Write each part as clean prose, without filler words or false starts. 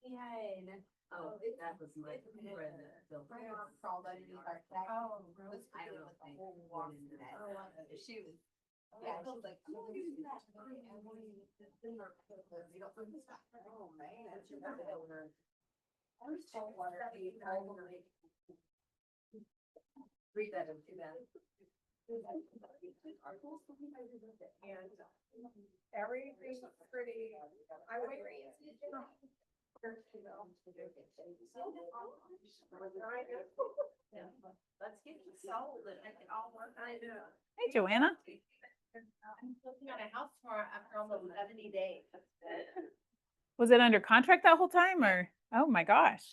behind. Oh, that was my friend. My mom crawled underneath our deck. Oh, Was I don't know with if the they whole went walk in through there. that. She was, yeah, she was like, I'm gonna use that. Oh, man. I was so worried. Read that into that. And everything's pretty, I went. Let's get it sold and make it all work. I know. Hey, Joanna. I'm looking at a house tomorrow after almost 70 days. Was it under contract that whole time or? Oh my gosh.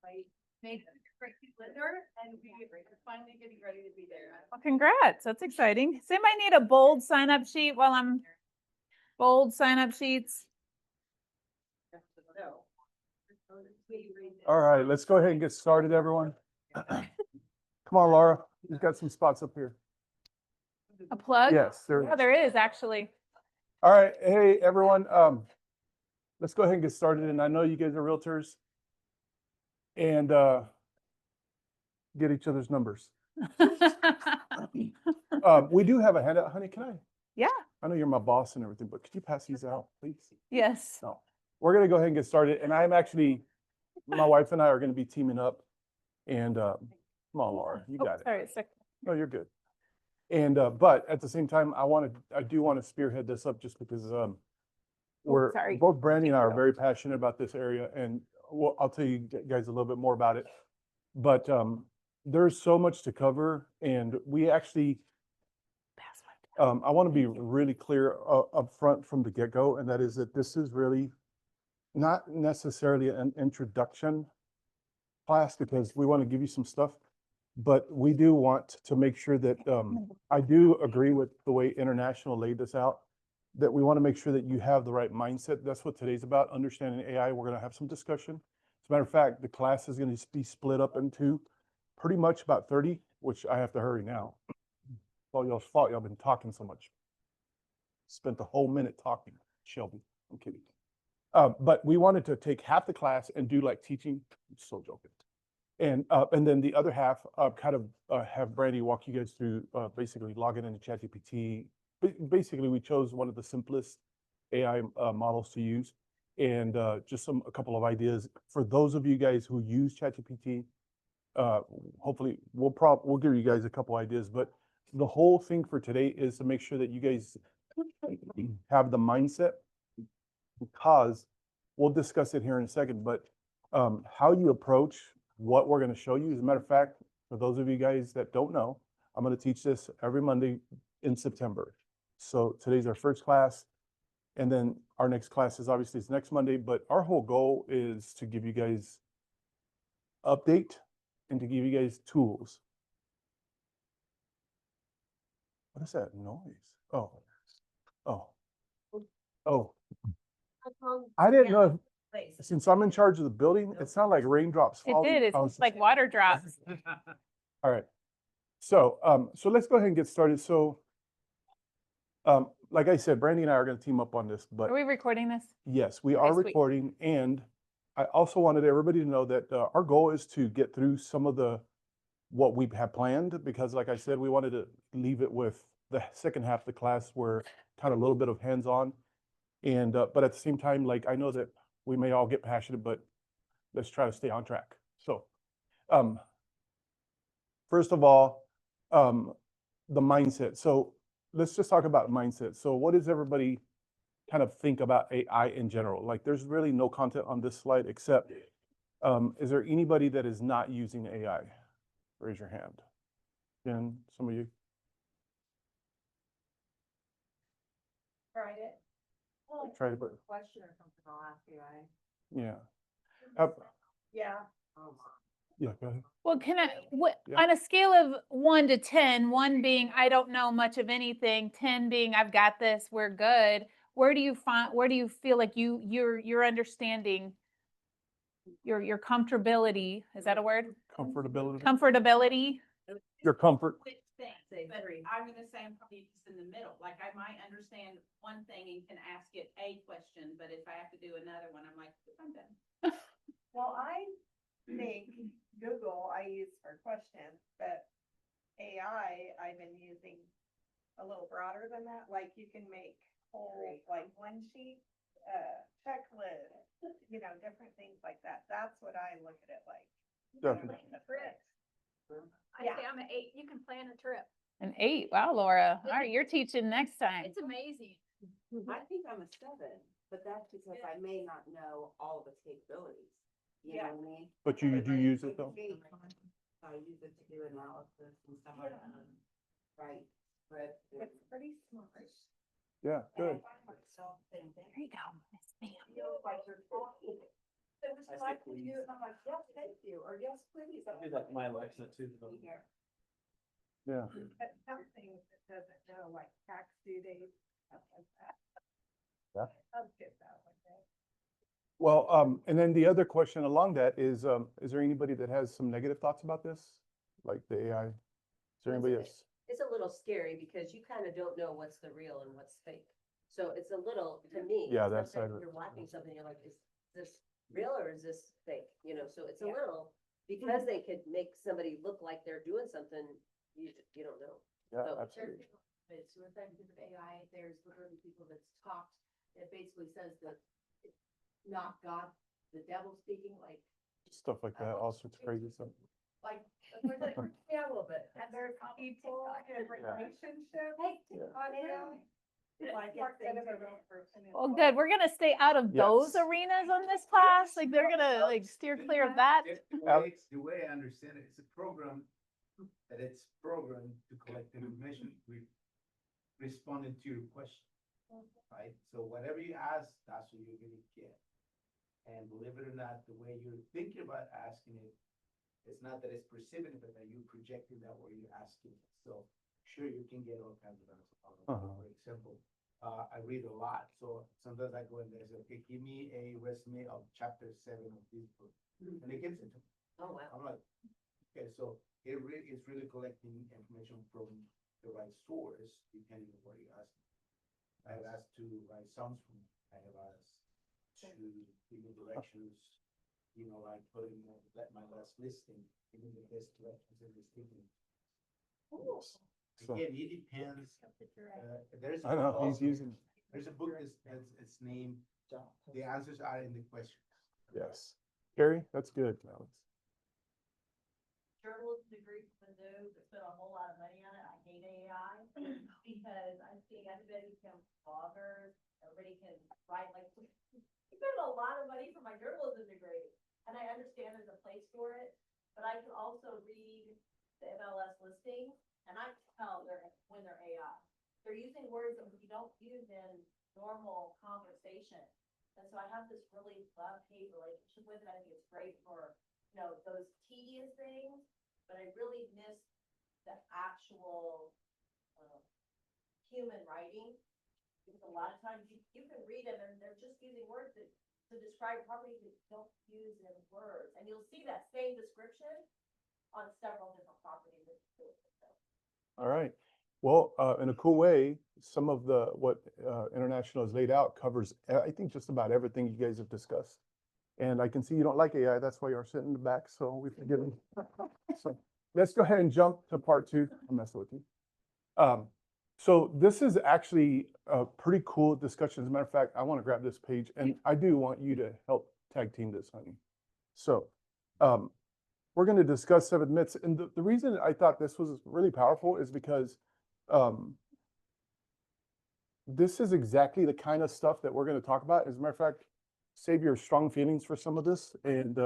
I made a great lender and we are finally getting ready to be there. Well, congrats. That's exciting. Does anybody need a bold sign up sheet while I'm bold sign up sheets? All right, let's go ahead and get started, everyone. Come on, Laura. You've got some spots up here. A plug? Yes, there Yeah, is. there is actually. All right, hey, everyone. Let's go ahead and get started. And I know you guys are realtors and get each other's numbers. We do have a handout, honey. Can I? Yeah. I know you're my boss and everything, but could you pass these out, please? Yes. No. We're going to go ahead and get started. And I'm actually, my wife and I are going to be teaming up. And come on, Laura, you got it. Sorry, a sec. No, you're good. And but at the same time, I do want to spearhead this up just because we're sorry. both Brandy and I are very passionate about this area, and I'll tell you guys a little bit more about it. But there's so much to cover, and we actually I want to be really clear up front from the get-go, and that is that this is really not necessarily an introduction class because we want to give you some stuff, but we do want to make sure that I do agree with the way International laid this out, that we want to make sure that you have the right mindset. That's what today's about, understanding AI. We're going to have some discussion. As a matter of fact, the class is going to be split up into pretty much about 30, which I have to hurry now. It's all y'all's fault. Y'all been talking so much. Spent the whole minute talking, Shelby. I'm kidding. But we wanted to take half the class and do like teaching. I'm so joking. And then the other half, kind of have Brandy walk you guys through basically logging into ChatGPT. Basically, we chose one of the simplest AI models to use, and just a couple of ideas for those of you guys who use ChatGPT. Hopefully, we'll give you guys a couple ideas. But the whole thing for today is to make sure that you guys have the mindset, because we'll discuss it here in a second. But how you approach what we're going to show you. As a matter of fact, for those of you guys that don't know, I'm going to teach this every Monday in September. So today's our first class, and then our next class is obviously it's next Monday, but our whole goal is to give you guys update and to give you guys tools. What is that noise? Oh, I didn't know if, since I'm in charge of the building, it sounded like raindrops It falling. did. It's like water drops. All right. So, so let's go ahead and get started. So, like I said, Brandy and I are going to team up on this, but Are we recording this? yes, we Okay, are sweet. recording. And I also wanted everybody to know that our goal is to get through some of what we have planned, because like I said, we wanted to leave it with the second half of the class where kind of a little bit of hands-on. And, but at the same time, like, I know that we may all get passionate, but let's try to stay on track. So, first of all, the mindset. So let's just talk about mindset. So what does everybody kind of think about AI in general? Like, there's really no content on this slide except, is there anybody that is not using AI? Raise your hand. Jen, some of you. Tried it. Try to put. Question or something, I'll ask you. Yeah. Yeah. Yeah, go ahead. Well, Yeah. on a scale of 1 to 10, 1 being I don't know much of anything, 10 being I've got this, we're good. Where do you feel like your understanding, your comfortability, is that a word? Comfortability. Comfortability. Your comfort. say But three. I'm gonna say I'm probably just in the middle, like I might understand one thing and can ask it a question, but if I have to do another one, I'm like, I'm done. Well, I think Google I use for questions, but AI I've been using a little broader than that. Like you can make whole, like one sheet, checklist, different things like that. That's what I look at it like. Definitely. I'd say I'm an 8, you can plan a trip. An 8. Wow, Laura. All right, you're teaching next time. It's amazing. I think I'm a 7, but that's because I may not know all of its capabilities. You know what I mean? But you do Like, use it though? I use it to do analysis and stuff like that. Right, but. It's pretty smart. Yeah, good. There you go, Miss Ma'am. Like you're talking. It was I like, say you do it, and I'm like, yes, thank you, or yes, please. I do that in my Alexa too. though. Be here. Yeah. But some things it doesn't know, like tax due dates, stuff like that. Yeah. I'll get that one day. Well, and then the other question along that is there anybody that has some negative thoughts about this? Like the AI? Is there anybody else? It's a little scary because you kind of don't know what's the real and what's fake. So it's a little, to me. Yeah, that side sometimes of it. You're watching something, you're like, is this real or is this fake? So it's a Yeah. little, because they could make somebody look like they're doing something, you don't know. Yeah, So- absolutely. It's effective of AI, there's literally people that's talked, it basically says that it's not God, the devil speaking, like, Stuff like that, all sorts of crazy stuff. like, yeah, a little bit. And there's people in relationships. Hey, on AI. Like instead of a real person. it's Well, like- good. We're gonna stay out of those Yes. arenas on this class. Like they're gonna like steer clear of that. The way I understand it, it's a program that it's programmed to collect information, responding to your question, right? So whatever you ask, that's what you're gonna get. And believe it or not, the way you're thinking about asking it, it's not that it's perceiving it, but that you're projecting that way you're asking it. So sure, you can get all kinds of answers. For example, I read a lot, so sometimes I go in there and say, okay, give me a resume of chapter 7 of this book, and it gives it to me. Oh, wow. I'm like, okay, so it's really collecting information from the right source, depending on what you ask. I have asked to write songs for me. I have asked to give me directions, like putting my last listing, giving the best directions in this evening. So- Again, it depends. There's a I know, book he's also- using, There's a book that's it's named, The Answers Are in the Questions. yes. Carrie, that's good, Alex. Journalism degree from the news, I spent a whole lot of money on it, I hate AI, because I see everybody become bloggers, everybody can write like, I spent a lot of money for my journalism degree, and I understand there's a place for it, but I can also read the MLS listings, and I can tell when they're AI. They're using words that we don't use in normal conversation, and so I have this really love-hate relationship with it, I think it's great for those tedious things, but I really miss the actual, human writing. Because a lot of times you can read them and they're just using words to describe properties that don't use in words. And you'll see that same description on several different properties. All right. Well, in a cool way, some of what International has laid out covers, I think, just about everything you guys have discussed. And I can see you don't like AI, that's why you're sitting in the back, so we forgive you. So let's go ahead and jump to part 2. I'm messing with you. So this is actually a pretty cool discussion. As a matter of fact, I want to grab this page, and I do want you to help tag team this, honey. So we're going to discuss 7 myths. And the reason I thought this was really powerful is because this is exactly the kind of stuff that we're going to talk about. As a matter of fact, save your strong feelings for some of this, and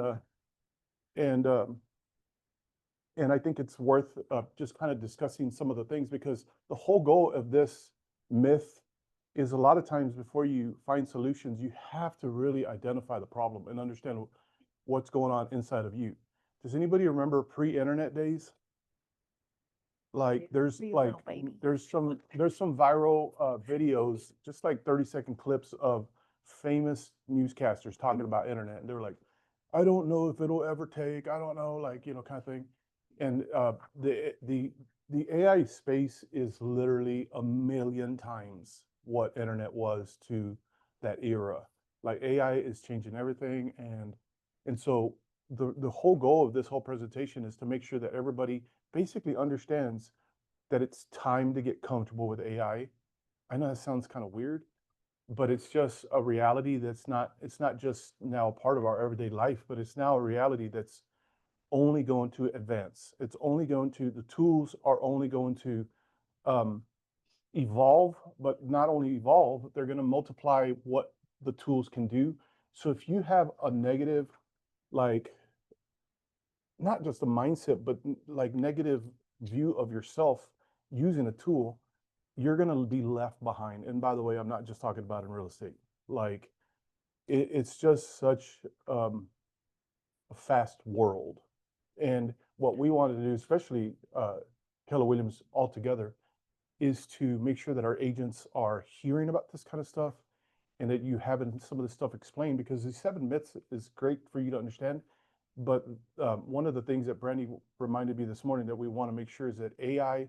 I think it's worth just kind of discussing some of the things, because the whole goal of this myth is a lot of times before you find solutions, you have to really identify the problem and understand what's going on inside of you. Does anybody remember pre-internet days? Like there's Be a like little baby. there's some viral videos, just like 30-second clips of famous newscasters talking about internet. And they were like, I don't know if it'll ever take, I don't know, like, kind of thing. And the AI space is literally a million times what internet was to that era. Like AI is changing everything, and so the whole goal of this whole presentation is to make sure that everybody basically understands that it's time to get comfortable with AI. I know that sounds kind of weird, but it's just a reality that's not, it's not just now part of our everyday life, but it's now a reality that's only going to advance. It's only going to, the tools are only going to um, evolve, but not only evolve, they're going to multiply what the tools can do. So if you have a negative, like, not just a mindset, but like negative view of yourself using a tool, you're going to be left behind. And by the way, I'm not just talking about in real estate. Like, it's just such a fast world. And what we want to do, especially Keller Williams altogether, is to make sure that our agents are hearing about this kind of stuff and that you having some of this stuff explained, because these 7 myths is great for you to understand. But one of the things that Brandy reminded me this morning that we want to make sure is that AI,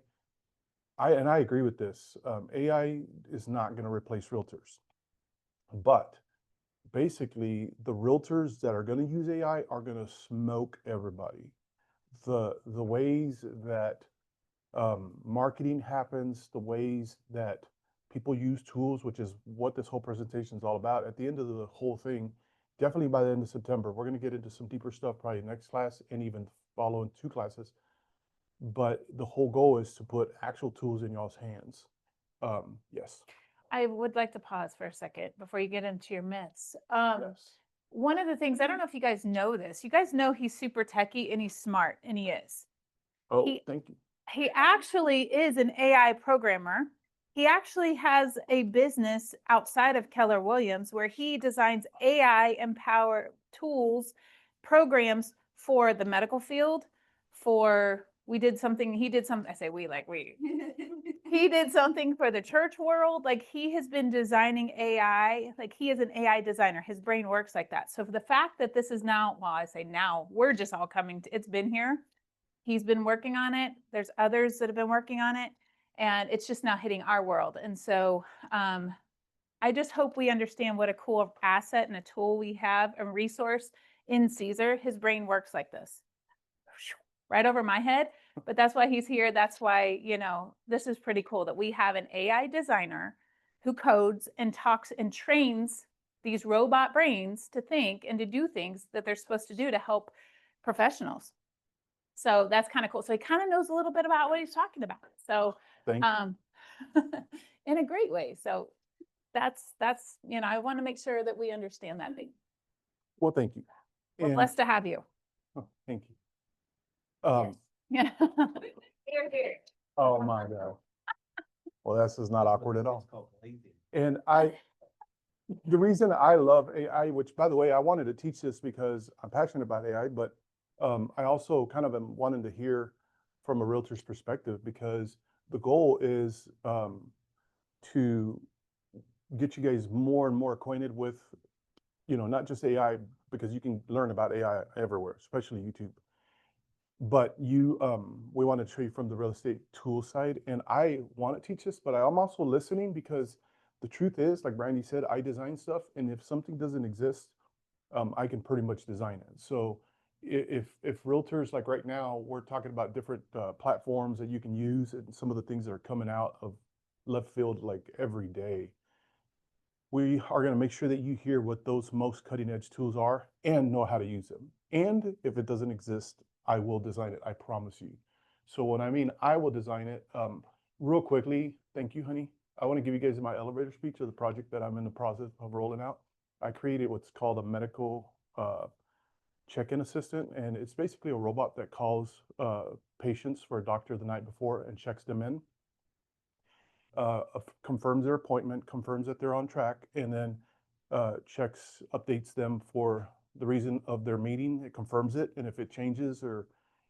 and I agree with this, AI is not going to replace realtors. But basically, the realtors that are going to use AI are going to smoke everybody. The ways that marketing happens, the ways that people use tools, which is what this whole presentation is all about. At the end of the whole thing, definitely by the end of September, we're going to get into some deeper stuff, probably next class and even following 2 classes. But the whole goal is to put actual tools in y'all's hands. Yes. I would like to pause for a second before you get into your myths. Yes. One of the things, I don't know if you guys know this, you guys know he's super techie and he's smart, and he is. Oh, He- thank you. He actually is an AI programmer. He actually has a business outside of Keller Williams where he designs AI empower tools, programs for the medical field. He did something, I say we like we. He did something for the church world. Like, he has been designing AI, like he is an AI designer. His brain works like that. So for the fact that this is now, well, I say now, we're just all coming to, it's been here. He's been working on it. There's others that have been working on it, and it's just now hitting our world. And so I just hope we understand what a cool asset and a tool we have, a resource in Cesar. His brain works like this, right over my head. But that's why he's here. That's why, this is pretty cool that we have an AI designer who codes and talks and trains these robot brains to think and to do things that they're supposed to do to help professionals. So that's kind of cool. So he kind of knows a little bit about what he's talking about. So Thank you. in a great way. So that's I want to make sure that we understand that thing. Well, thank you. We're And- blessed to have you. oh, thank you. Yeah. Here, here. Oh my God. Well, this is not awkward at all. It's called lazy. And the reason I love AI, which by the way, I wanted to teach this because I'm passionate about AI, but I also kind of am wanting to hear from a realtor's perspective, because the goal is to get you guys more and more acquainted with, not just AI, because you can learn about AI everywhere, especially YouTube. But we want to show you from the real estate tool side, and I want to teach this, but I'm also listening because the truth is, like Brandy said, I design stuff, and if something doesn't exist, I can pretty much design it. So if realtors, like right now, we're talking about different platforms that you can use, and some of the things that are coming out of left field like every day, we are going to make sure that you hear what those most cutting edge tools are and know how to use them. And if it doesn't exist, I will design it, I promise you. So when I mean I will design it, real quickly, thank you, honey. I want to give you guys my elevator speech of the project that I'm in the process of rolling out. I created what's called a medical check-in assistant, and it's basically a robot that calls patients for a doctor the night before and checks them in. Confirms their appointment, confirms that they're on track, and then updates them for the reason of their meeting. It confirms it, and if it changes, or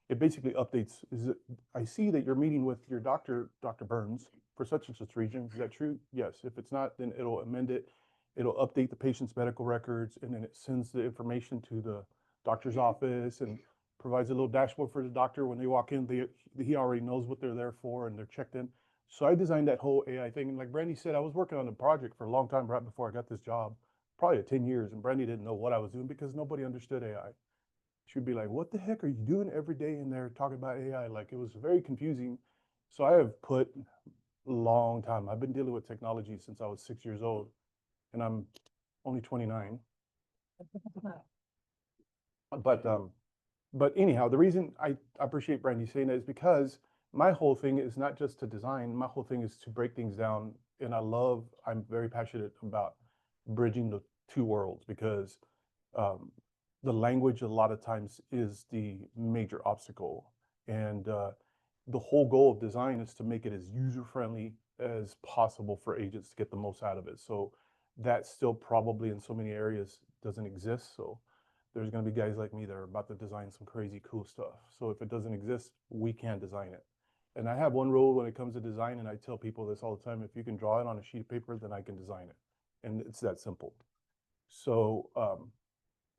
it basically updates, I see that you're meeting with your doctor, Dr. Burns, for such and such reason. Is that true? Yes. If it's not, then it'll amend it. It'll update the patient's medical records, and then it sends the information to the doctor's office, and provides a little dashboard for the doctor when they walk in. He already knows what they're there for and they're checked in. So I designed that whole AI thing. And like Brandy said, I was working on a project for a long time right before I got this job, probably 10 years. And Brandy didn't know what I was doing because nobody understood AI. She'd be like, what the heck are you doing every day in there talking about AI? Like, it was very confusing. So I have put a long time. I've been dealing with technology since I was 6 years old, and I'm only 29. But anyhow, the reason I appreciate Brandy saying that is because my whole thing is not just to design. My whole thing is to break things down, and I'm very passionate about bridging the two worlds because the language a lot of times is the major obstacle. And the whole goal of design is to make it as user-friendly as possible for agents to get the most out of it. So that still probably in so many areas doesn't exist. So there's going to be guys like me that are about to design some crazy cool stuff. So if it doesn't exist, we can't design it. And I have one rule when it comes to design, and I tell people this all the time: if you can draw it on a sheet of paper, then I can design it. And it's that simple. So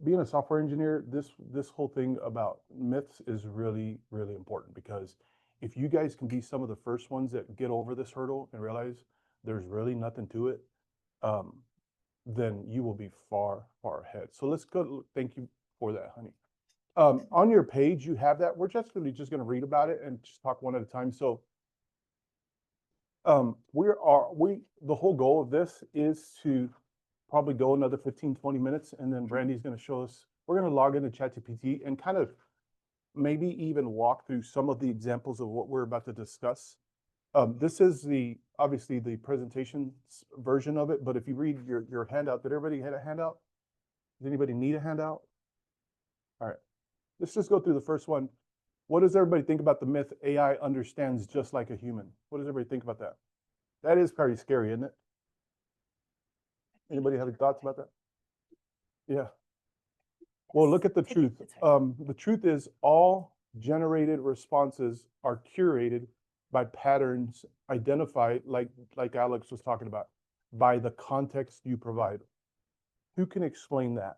being a software engineer, this whole thing about myths is really, really important, because if you guys can be some of the first ones that get over this hurdle and realize there's really nothing to it, then you will be far, far ahead. So let's go. Thank you for that, honey. On your page, you have that. We're just going to read about it and just talk one at a time. So the whole goal of this is to probably go another 15, 20 minutes. And then Brandy's going to show us, we're going to log into ChatGPT and kind of maybe even walk through some of the examples of what we're about to discuss. This is obviously the presentation version of it, but if you read your handout, did everybody get a handout? Does anybody need a handout? All right, let's just go through the first one. What does everybody think about the myth AI understands just like a human? What does everybody think about that? That is pretty scary, isn't it? Anybody have any thoughts about that? Yeah. Well, look at the truth. The truth is all generated responses are curated by patterns identified, like Alex was talking about, by the context you provide. Who can explain that?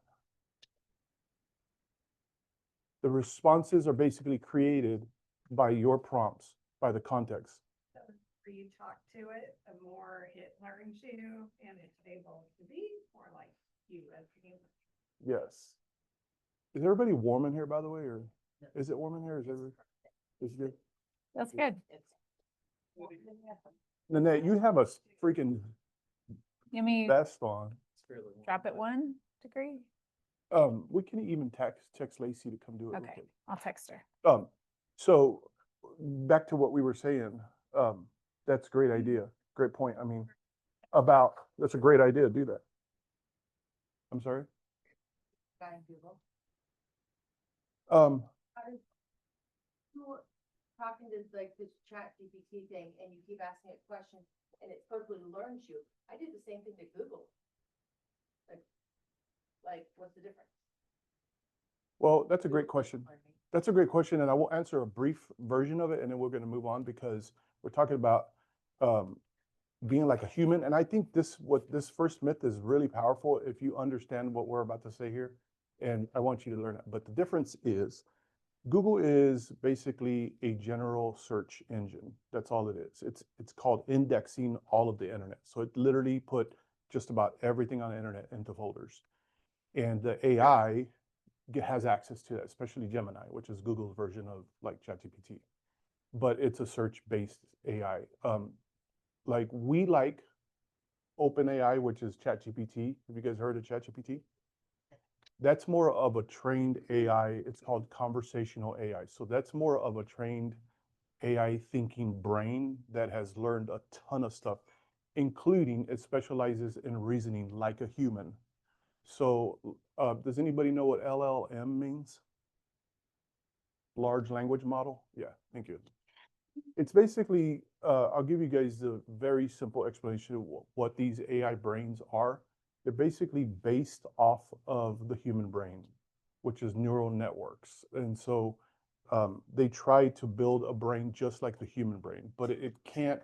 The responses are basically created by your prompts, by the context. Where you talk to it, the more it learns you, and it's able to be more like you as a human. Yes. Is everybody warm in here, by the way, or is it warm in here? Is it good? That's good. Nanette, you have a freaking You mean vest on. drop it 1 degree? We can even text Lacey to come do it. Okay, I'll text her. So back to what we were saying, that's a great idea. Great point. I mean, that's a great idea to do that. I'm sorry? Talking to like this chat GPT thing and you keep asking it questions and it totally learns you. I did the same thing to Google. Like what's the difference? Well, that's a great question. That's a great question, and I will answer a brief version of it, and then we're going to move on because we're talking about being like a human. And I think this first myth is really powerful if you understand what we're about to say here, and I want you to learn it. But the difference is Google is basically a general search engine. That's all it is. It's called indexing all of the internet. So it literally put just about everything on the internet into folders. And the AI has access to that, especially Gemini, which is Google's version of like ChatGPT. But it's a search-based AI. Like we like OpenAI, which is ChatGPT. Have you guys heard of ChatGPT? That's more of a trained AI. It's called conversational AI. So that's more of a trained AI thinking brain that has learned a ton of stuff, including it specializes in reasoning like a human. So does anybody know what LLM means? Large language model? Yeah, thank you. It's basically, I'll give you guys the very simple explanation of what these AI brains are. They're basically based off of the human brain, which is neural networks. And so they try to build a brain just like the human brain, but it can't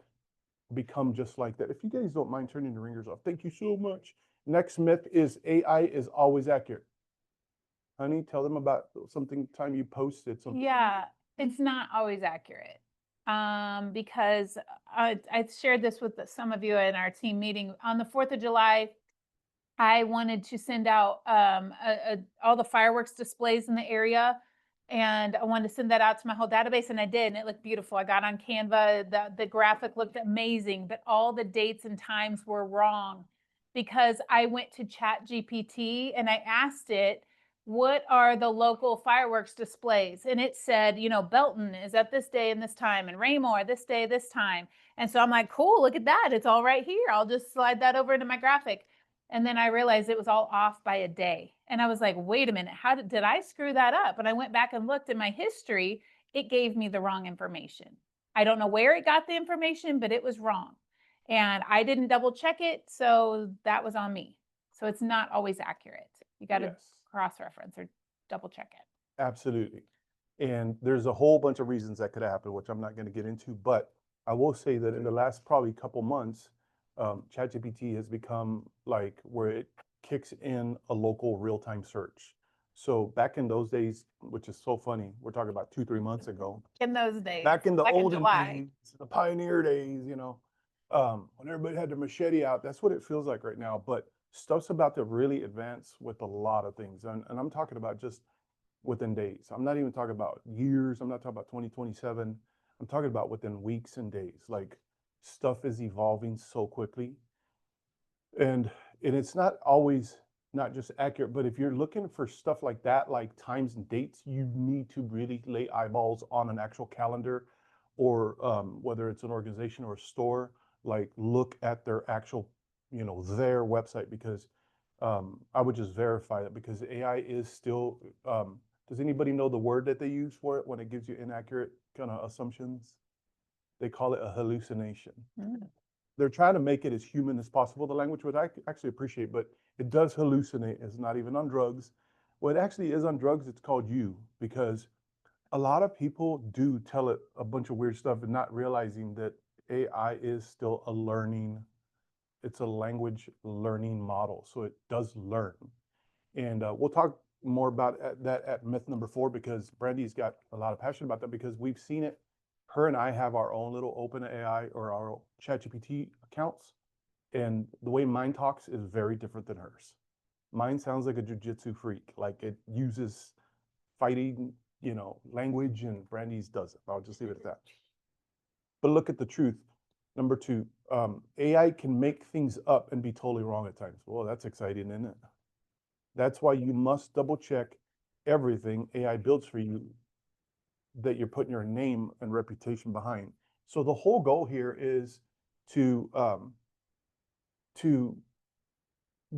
become just like that. If you guys don't mind turning the ringers off, thank you so much. Next myth is AI is always accurate. honey, tell them about something time you posted something. Yeah, it's not always accurate. Because I shared this with some of you in our team meeting on the 4th of July. I wanted to send out all the fireworks displays in the area, and I wanted to send that out to my whole database, and I did, and it looked beautiful. I got on Canva, the graphic looked amazing, but all the dates and times were wrong because I went to Chat GPT and I asked it, what are the local fireworks displays? And it said, you know, Belton is at this day and this time, and Raymore this day, this time. And so I'm like, cool, look at that. It's all right here. I'll just slide that over into my graphic. And then I realized it was all off by a day. And I was like, wait a minute, how did I screw that up? And I went back and looked in my history. It gave me the wrong information. I don't know where it got the information, but it was wrong. And I didn't double check it. So that was on me. So it's not always accurate. You got to Yes. cross-reference or double check it. Absolutely. And there's a whole bunch of reasons that could happen, which I'm not going to get into, but I will say that in the last probably couple months, ChatGPT has become like where it kicks in a local real-time search. So back in those days, which is so funny, we're talking about 2-3 months ago. In those days. Back in the olden July. days, the pioneer days, you know, when everybody had their machete out, that's what it feels like right now. But stuff's about to really advance with a lot of things. And I'm talking about just within days. I'm not even talking about years. I'm not talking about 2027. I'm talking about within weeks and days. Like stuff is evolving so quickly. And it's not always not just accurate, but if you're looking for stuff like that, like times and dates, you need to really lay eyeballs on an actual calendar, or whether it's an organization or a store, like look at their actual, you know, their website, because I would just verify that, because AI is still, does anybody know the word that they use for it when it gives you inaccurate kind of assumptions? They call it a hallucination. Mm. They're trying to make it as human as possible, the language, which I actually appreciate, but it does hallucinate. It's not even on drugs. What actually is on drugs, it's called you, because a lot of people do tell it a bunch of weird stuff and not realizing that AI is still a learning, it's a language learning model. So it does learn. And we'll talk more about that at myth number 4, because Brandy's got a lot of passion about that, because we've seen it. Her and I have our own little open AI or our ChatGPT accounts. And the way mine talks is very different than hers. Mine sounds like a jujitsu freak. Like it uses fighting, you know, language, and Brandy's doesn't. I'll just leave it at that. But look at the truth. Number 2, AI can make things up and be totally wrong at times. Well, that's exciting, isn't it? That's why you must double check everything AI builds for you that you're putting your name and reputation behind. So the whole goal here is to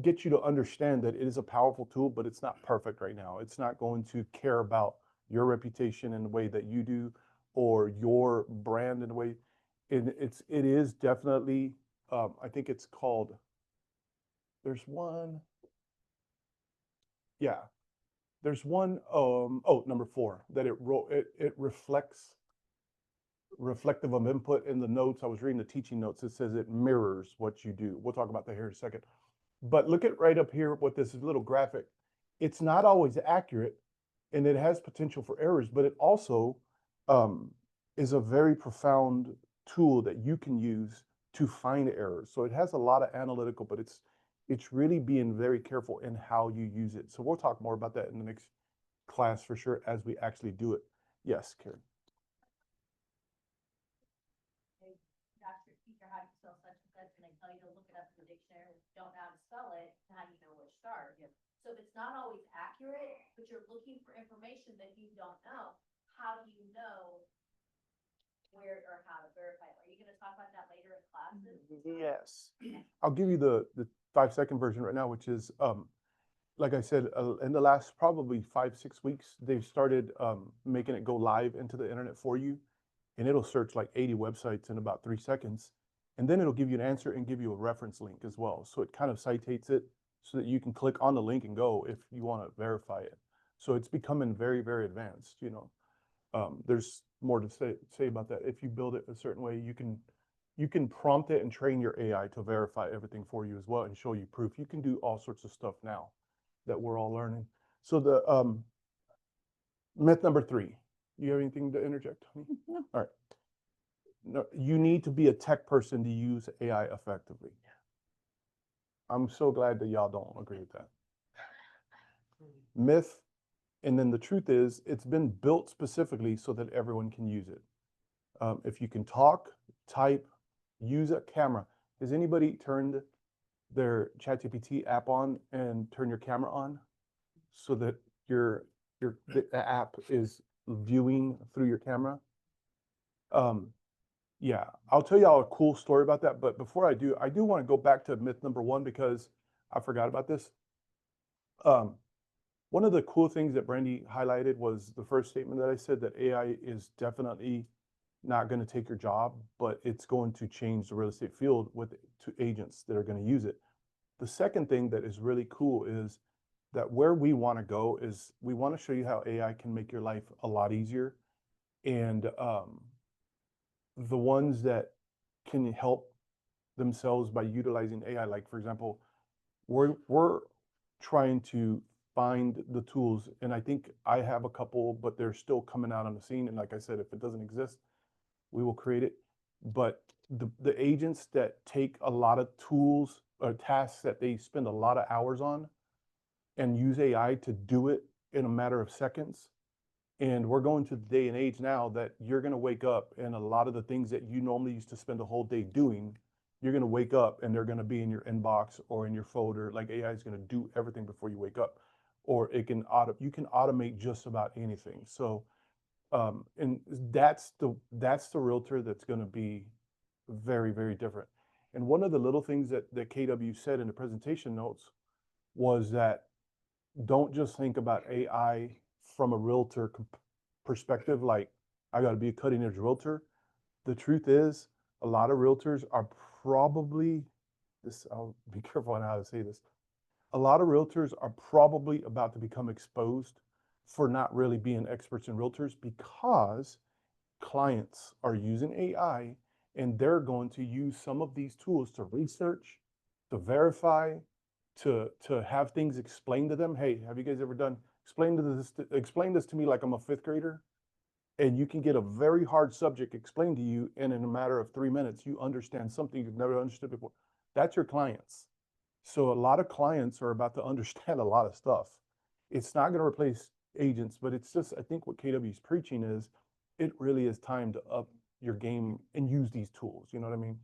get you to understand that it is a powerful tool, but it's not perfect right now. It's not going to care about your reputation in the way that you do, or your brand in the way. It is definitely, I think it's called, there's one, yeah, there's one, number 4, that it reflects, reflective of input in the notes. I was reading the teaching notes. It says it mirrors what you do. We'll talk about that here in a second. But look at right up here with this little graphic. It's not always accurate, and it has potential for errors, but it also is a very profound tool that you can use to find errors. So it has a lot of analytical, but it's really being very careful in how you use it. So we'll talk more about that in the next class for sure as we actually do it. Yes, Karen. Hey, ask your teacher how to spell such and such, and they tell you to look it up in the dictionary. If you don't know how to spell it, how do you know where to start? So if it's not always accurate, but you're looking for information that you don't know, how do you know where or how to verify it? Are you gonna talk about that later in classes? Yes. I'll give you the 5-second version right now, which is, like I said, in the last probably 5-6 weeks, they've started making it go live into the internet for you, and it'll search like 80 websites in about 3 seconds. And then it'll give you an answer and give you a reference link as well. So it kind of citates it so that you can click on the link and go if you want to verify it. So it's becoming very, very advanced, you know. There's more to say about that. If you build it a certain way, you can prompt it and train your AI to verify everything for you as well and show you proof. You can do all sorts of stuff now that we're all learning. So the myth number 3. You have anything to interject, honey? No. All right. No, you need to be a tech person to use AI effectively. I'm so glad that y'all don't agree with that. Myth, and then the truth is, it's been built specifically so that everyone can use it. If you can talk, type, use a camera. Has anybody turned their ChatGPT app on and turn your camera on so that the app is viewing through your camera? Yeah, I'll tell y'all a cool story about that. But before I do want to go back to myth number 1 because I forgot about this. One of the cool things that Brandy highlighted was the first statement that I said, that AI is definitely not going to take your job, but it's going to change the real estate field with agents that are going to use it. The second thing that is really cool is that where we want to go is we want to show you how AI can make your life a lot easier. And the ones that can help themselves by utilizing AI, like for example, we're trying to find the tools, and I think I have a couple, but they're still coming out on the scene. And like I said, if it doesn't exist, we will create it. But the agents that take a lot of tools or tasks that they spend a lot of hours on and use AI to do it in a matter of seconds. And we're going to the day and age now that you're going to wake up and a lot of the things that you normally used to spend a whole day doing, you're going to wake up and they're going to be in your inbox or in your folder. Like AI is going to do everything before you wake up, or you can automate just about anything. So, and that's the realtor that's going to be very, very different. And one of the little things that KW said in the presentation notes was that don't just think about AI from a realtor perspective, like I got to be a cutting edge realtor. The truth is, a lot of realtors are probably I'll be careful on how to say this. A lot of realtors are probably about to become exposed for not really being experts in realtors because clients are using AI and they're going to use some of these tools to research, to verify, to have things explained to them. Hey, have you guys ever done explain this to me like I'm a 5th grader? And you can get a very hard subject explained to you, and in a matter of 3 minutes, you understand something you've never understood before. That's your clients. So a lot of clients are about to understand a lot of stuff. It's not going to replace agents, but it's just, I think what KW is preaching is it really is time to up your game and use these tools. You know what I mean?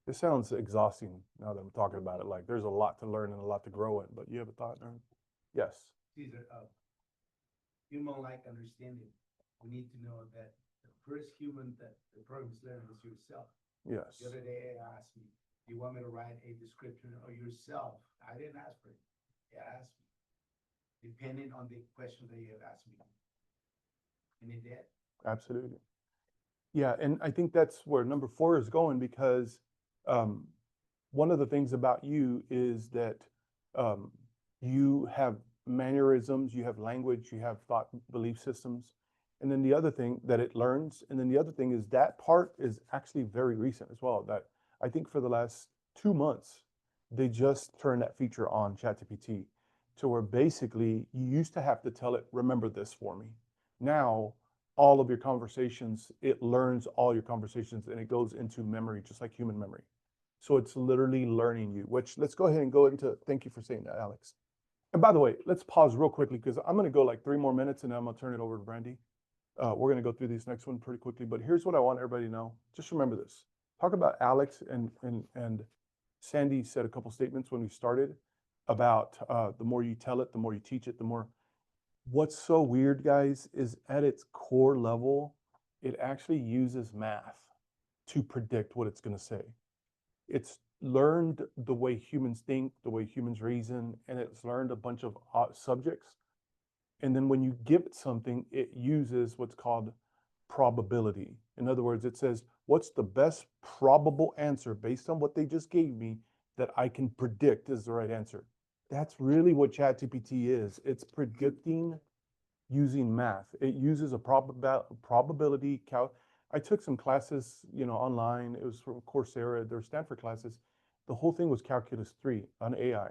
It sounds exhausting now that I'm talking about it. Like there's a lot to learn and a lot to grow in, but you have a thought? Yes. Cesar, human-like understanding. We need to know that the first human that the program is learning is yourself. Yes. The other day I asked me, do you want me to write a description of yourself? I didn't ask for it. It asked me, depending on the question that you have asked me. And it did. Absolutely. Yeah, and I think that's where number 4 is going, because one of the things about you is that you have mannerisms, you have language, you have thought, belief systems. And then the other thing that it learns, and then the other thing is that part is actually very recent as well. That I think for the last 2 months, they just turned that feature on ChatGPT to where basically you used to have to tell it, remember this for me. Now, all of your conversations, it learns all your conversations and it goes into memory, just like human memory. So it's literally learning you, which let's go ahead and go into, thank you for saying that, Alex. And by the way, let's pause real quickly because I'm going to go like 3 more minutes and then I'm going to turn it over to Brandy. We're going to go through these next one pretty quickly, but here's what I want everybody to know. Just remember this. Talk about Alex and Sandy said a couple statements when we started about the more you tell it, the more you teach it, the more. What's so weird, guys, is at its core level, it actually uses math to predict what it's going to say. It's learned the way humans think, the way humans reason, and it's learned a bunch of subjects. And then when you give it something, it uses what's called probability. In other words, it says, what's the best probable answer based on what they just gave me that I can predict is the right answer? That's really what ChatGPT is. It's predicting using math. It uses a probability I took some classes, online. It was from Coursera. They're Stanford classes. The whole thing was Calculus 3 on AI.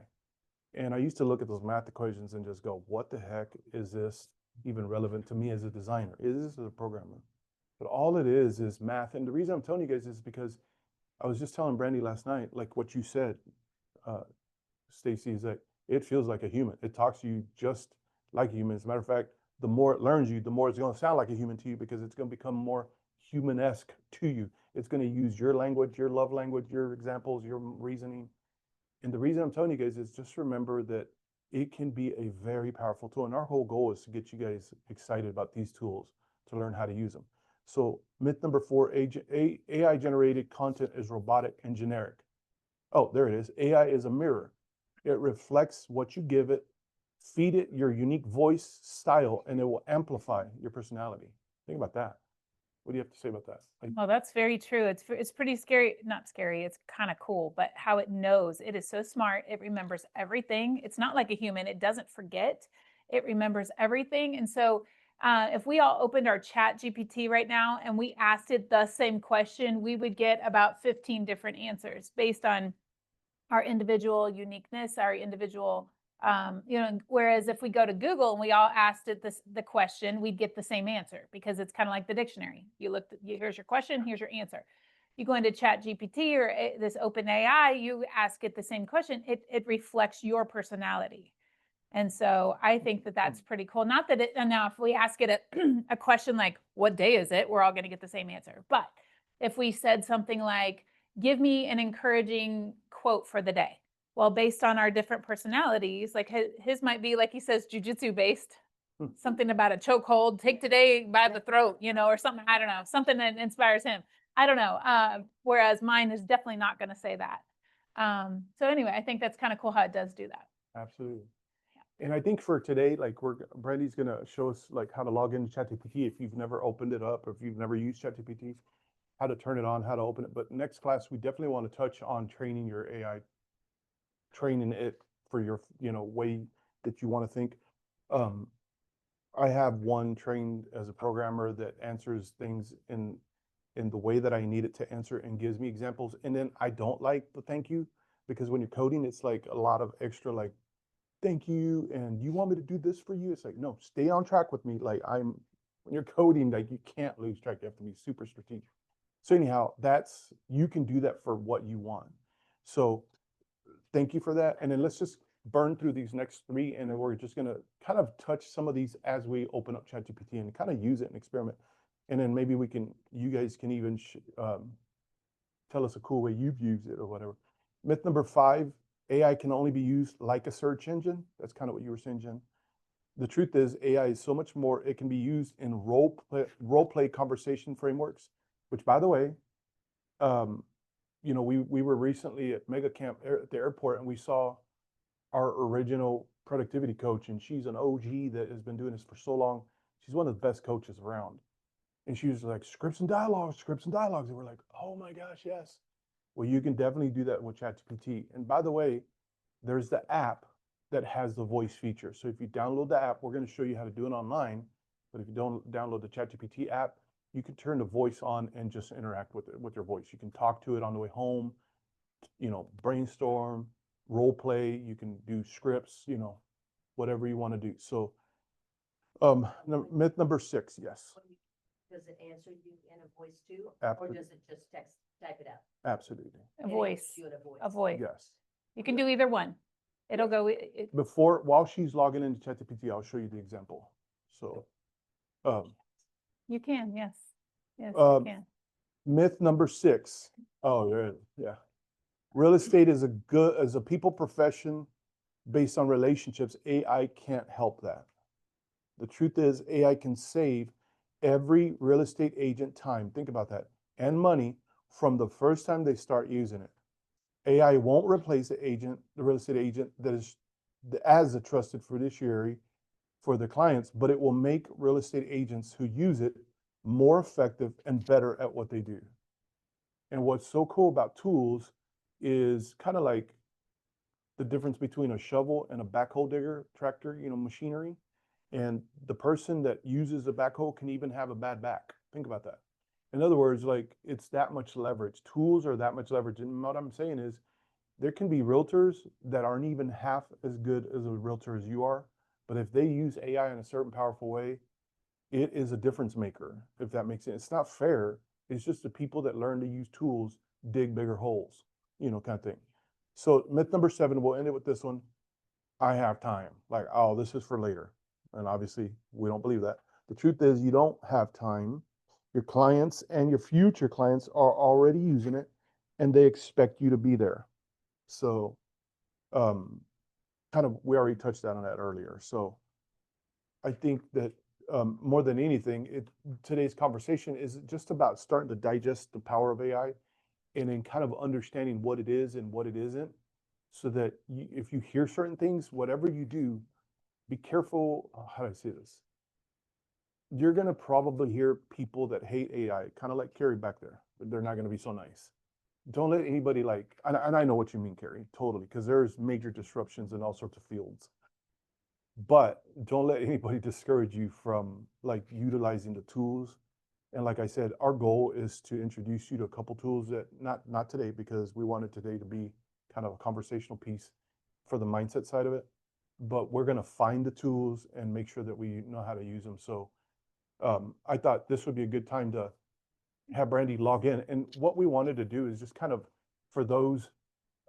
And I used to look at those math equations and just go, what the heck is this even relevant to me as a designer? Is this as a programmer? But all it is math. And the reason I'm telling you guys is because I was just telling Brandy last night, like what you said, Stacy, is that it feels like a human. It talks to you just like a human. As a matter of fact, the more it learns you, the more it's going to sound like a human to you because it's going to become more human-esque to you. It's going to use your language, your love language, your examples, your reasoning. And the reason I'm telling you guys is just remember that it can be a very powerful tool. And our whole goal is to get you guys excited about these tools to learn how to use them. So myth number 4, AI generated content is robotic and generic. Oh, there it is. AI is a mirror. It reflects what you give it, feed it your unique voice, style, and it will amplify your personality. Think about that. What do you have to say about that? Like, Well, that's very true. It's pretty scary, not scary, it's kind of cool, but how it knows, it is so smart. It remembers everything. It's not like a human. It doesn't forget. It remembers everything. And so if we all opened our chat GPT right now and we asked it the same question, we would get about 15 different answers based on our individual uniqueness, our individual, whereas if we go to Google and we all asked it the question, we'd get the same answer because it's kind of like the dictionary. You looked, here's your question, here's your answer. You go into Chat GPT or this open AI, you ask it the same question, it reflects your personality. And so I think that that's pretty cool. Not that it, and now if we ask it a question like, what day is it? We're all going to get the same answer. But if we said something like, give me an encouraging quote for the day. Well, based on our different personalities, like his might be, like he says, jujitsu based, something about a chokehold, take today by the throat, or something, I don't know, something that inspires him. I don't know. Whereas mine is definitely not going to say that. So anyway, I think that's kind of cool how it does do that. absolutely. And I think for today, like Brandy's gonna show us like how to log into ChatGPT if you've never opened it up or if you've never used ChatGPT, how to turn it on, how to open it. But next class, we definitely want to touch on training your AI, training it for your, way that you want to think. I have one trained as a programmer that answers things in the way that I need it to answer and gives me examples. And then I don't like the thank you because when you're coding, it's like a lot of extra like, thank you, and you want me to do this for you? It's like, no, stay on track with me. Like when you're coding, like you can't lose track. You have to be super strategic. So anyhow, you can do that for what you want. So thank you for that. And then let's just burn through these next 3, and then we're just gonna kind of touch some of these as we open up ChatGPT and kind of use it and experiment. And then maybe you guys can even tell us a cool way you've used it or whatever. Myth number 5, AI can only be used like a search engine. That's kind of what you were saying, Jen. The truth is AI is so much more. It can be used in role play conversation frameworks, which by the way, we were recently at Mega Camp at the airport and we saw our original productivity coach, and she's an OG that has been doing this for so long. She's one of the best coaches around. And she was like, scripts and dialogues. And we're like, oh my gosh, yes. Well, you can definitely do that with ChatGPT. And by the way, there's the app that has the voice feature. So if you download the app, we're going to show you how to do it online. But if you don't download the ChatGPT app, you can turn the voice on and just interact with it with your voice. You can talk to it on the way home, brainstorm, role play. You can do scripts, whatever you want to do. So myth number 6, yes. Does it answer you in a voice too? Absolutely. Or does it just type it out? Absolutely. A And it voice, gives you in a voice. Yes. You can do either one. It'll go, While she's logging into ChatGPT, I'll show you the example. So, you can, yes. Yes, Um, you can. myth number 6. Oh, yeah. Real estate is a people profession based on relationships. AI can't help that. The truth is AI can save every real estate agent time. Think about that. And money from the first time they start using it. AI won't replace the real estate agent that is as a trusted fiduciary for the clients, but it will make real estate agents who use it more effective and better at what they do. And what's so cool about tools is kind of like the difference between a shovel and a backhoe digger tractor, machinery. And the person that uses a backhoe can even have a bad back. Think about that. In other words, like it's that much leverage. Tools are that much leverage. And what I'm saying is there can be realtors that aren't even half as good as a realtor as you are, but if they use AI in a certain powerful way, it is a difference maker, if that makes sense. It's not fair. It's just the people that learn to use tools dig bigger holes, kind of thing. So myth number 7, we'll end it with this one. I have time. Like, oh, this is for later. And obviously, we don't believe that. The truth is, you don't have time. Your clients and your future clients are already using it, and they expect you to be there. So, kind of, we already touched on that earlier. So, I think that more than anything, today's conversation is just about starting to digest the power of AI and then kind of understanding what it is and what it isn't, so that if you hear certain things, whatever you do, be careful. How do I say this? You're going to probably hear people that hate AI, kind of like Carrie back there, but they're not going to be so nice. Don't let anybody and I know what you mean, Carrie, totally, because there's major disruptions in all sorts of fields. But don't let anybody discourage you from utilizing the tools. And like I said, our goal is to introduce you to a couple tools that not today, because we wanted today to be kind of a conversational piece for the mindset side of it. But we're going to find the tools and make sure that we know how to use them. So I thought this would be a good time to have Brandy log in. And what we wanted to do is just kind of, for those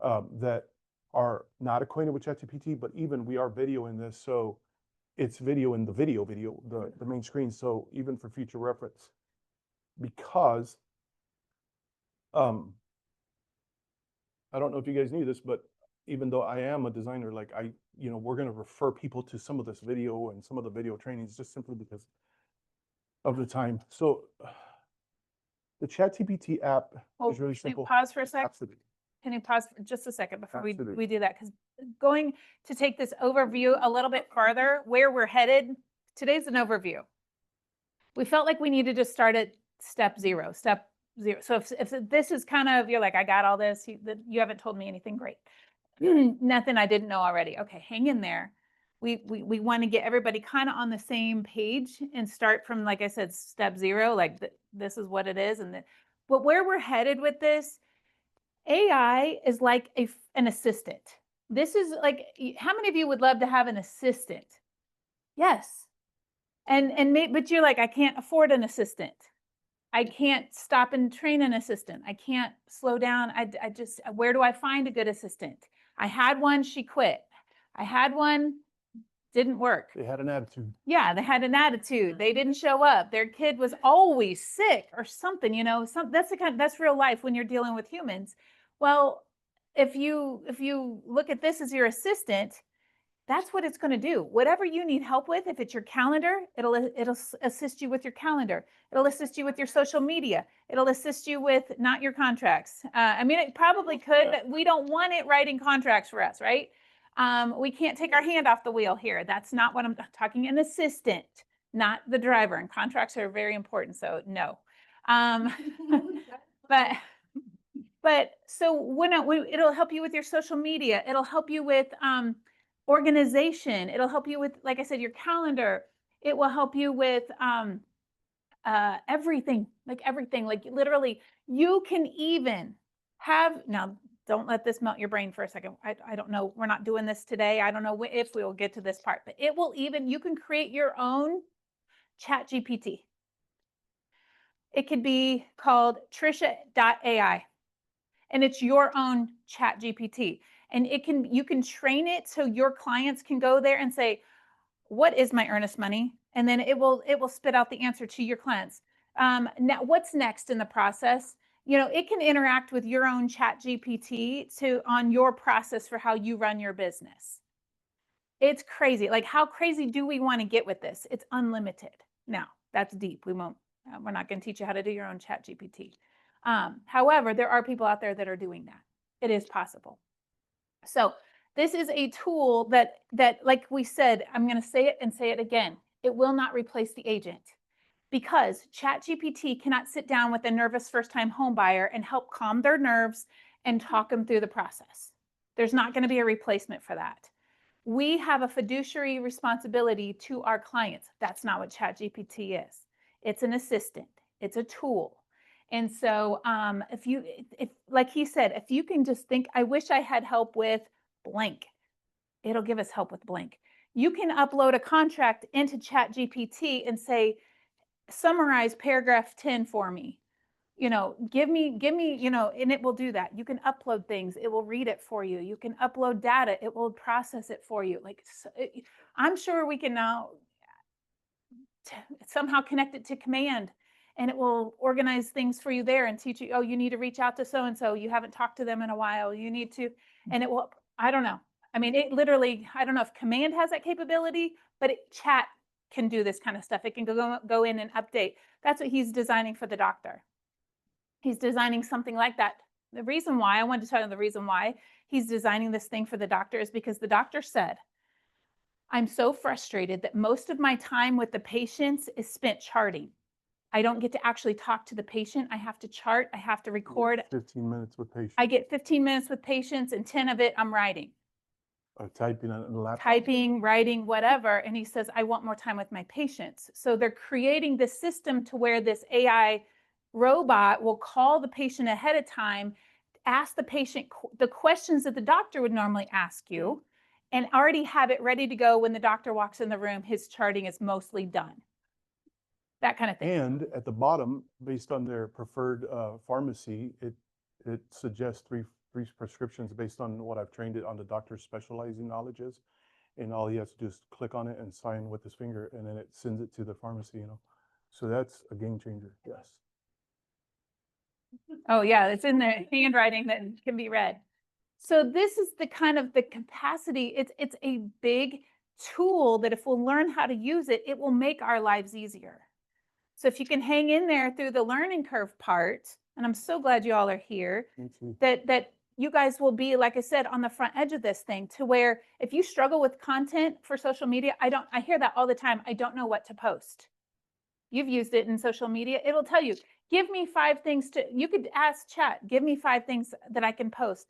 that are not acquainted with ChatGPT, but even we are videoing this, so it's video in the video, the main screen. So even for future reference, because I don't know if you guys knew this, but even though I am a designer, we're going to refer people to some of this video and some of the video trainings just simply because of the time. So the ChatGPT app is really Can you simple. pause for a sec? Absolutely. Can you pause for just a second before Absolutely. we do that? Because going to take this overview a little bit farther, where we're headed, today's an overview. We felt like we needed to start at step zero. So if this is kind of, you're like, I got all this, you haven't told me anything great. Nothing I didn't know already. Okay, hang in there. We want to get everybody kind of on the same page and start from, like I said, step zero, this is what it is. But where we're headed with this, AI is like an assistant. This is like, how many of you would love to have an assistant? Yes. But you're like, I can't afford an assistant. I can't stop and train an assistant. I can't slow down. I just, where do I find a good assistant? I had one, she quit. I had one, didn't work. They had an attitude. Yeah, they had an attitude. They didn't show up. Their kid was always sick or something, that's real life when you're dealing with humans. Well, if you look at this as your assistant, that's what it's going to do. Whatever you need help with, if it's your calendar, it'll assist you with your calendar. It'll assist you with your social media. It'll assist you with not your contracts. It probably could, but we don't want it writing contracts for us, right? We can't take our hand off the wheel here. That's not what I'm talking. An assistant, not the driver. And contracts are very important. So no. But so when it'll help you with your social media. It'll help you with organization. It'll help you with, like I said, your calendar. It will help you with everything, like literally you can even have, now don't let this melt your brain for a second. I don't know. We're not doing this today. I don't know if we will get to this part, but you can create your own chat GPT. It could be called Trisha.ai. And it's your own chat GPT. And you can train it so your clients can go there and say, what is my earnest money? And then it will spit out the answer to your clients. Now, what's next in the process? It can interact with your own chat GPT on your process for how you run your business. It's crazy. Like, how crazy do we want to get with this? It's unlimited. Now, that's deep. We're not going to teach you how to do your own chat GPT. However, there are people out there that are doing that. It is possible. So this is a tool that like we said, I'm going to say it and say it again. It will not replace the agent, because ChatGPT cannot sit down with a nervous first-time home buyer and help calm their nerves and talk them through the process. There's not going to be a replacement for that. We have a fiduciary responsibility to our clients. That's not what ChatGPT is. It's an assistant. It's a tool. And so if like he said, if you can just think, I wish I had help with blank, it'll give us help with blank. You can upload a contract into Chat GPT and say, summarize paragraph 10 for me. Give me, and it will do that. You can upload things, it will read it for you. You can upload data, it will process it for you. I'm sure we can now somehow connect it to command, and it will organize things for you there and teach you, oh, you need to reach out to so-and-so. You haven't talked to them in a while. You need to, and it will, I don't know. I mean, it literally, I don't know if command has that capability, but chat can do this kind of stuff. It can go in and update. That's what he's designing for the doctor. He's designing something like that. The reason why, I wanted to tell you the reason why he's designing this thing for the doctor is because the doctor said, I'm so frustrated that most of my time with the patients is spent charting. I don't get to actually talk to the patient. I have to chart, I have to record. 15 minutes with patients. I get 15 minutes with patients and 10 of it I'm writing. Typing on the laptop. Typing, writing, whatever. And he says, I want more time with my patients. So they're creating this system to where this AI robot will call the patient ahead of time, ask the patient the questions that the doctor would normally ask you, and already have it ready to go when the doctor walks in the room. His charting is mostly done. That kind of thing. And at the bottom, based on their preferred pharmacy, it suggests three prescriptions based on what I've trained it on the doctor's specializing knowledges. And all he has to do is click on it and sign with his finger, and then it sends it to the pharmacy, So that's a game changer, yes. Oh yeah, it's in the handwriting that can be read. So this is the kind of the capacity. It's a big tool that if we'll learn how to use it, it will make our lives easier. So if you can hang in there through the learning curve part, and I'm so glad you all are here, that you guys will be, like I said, on the front edge of this thing, to where if you struggle with content for social media, I hear that all the time. I don't know what to post. You've used it in social media. It'll tell you, give me 5 things you could ask chat, give me 5 things that I can post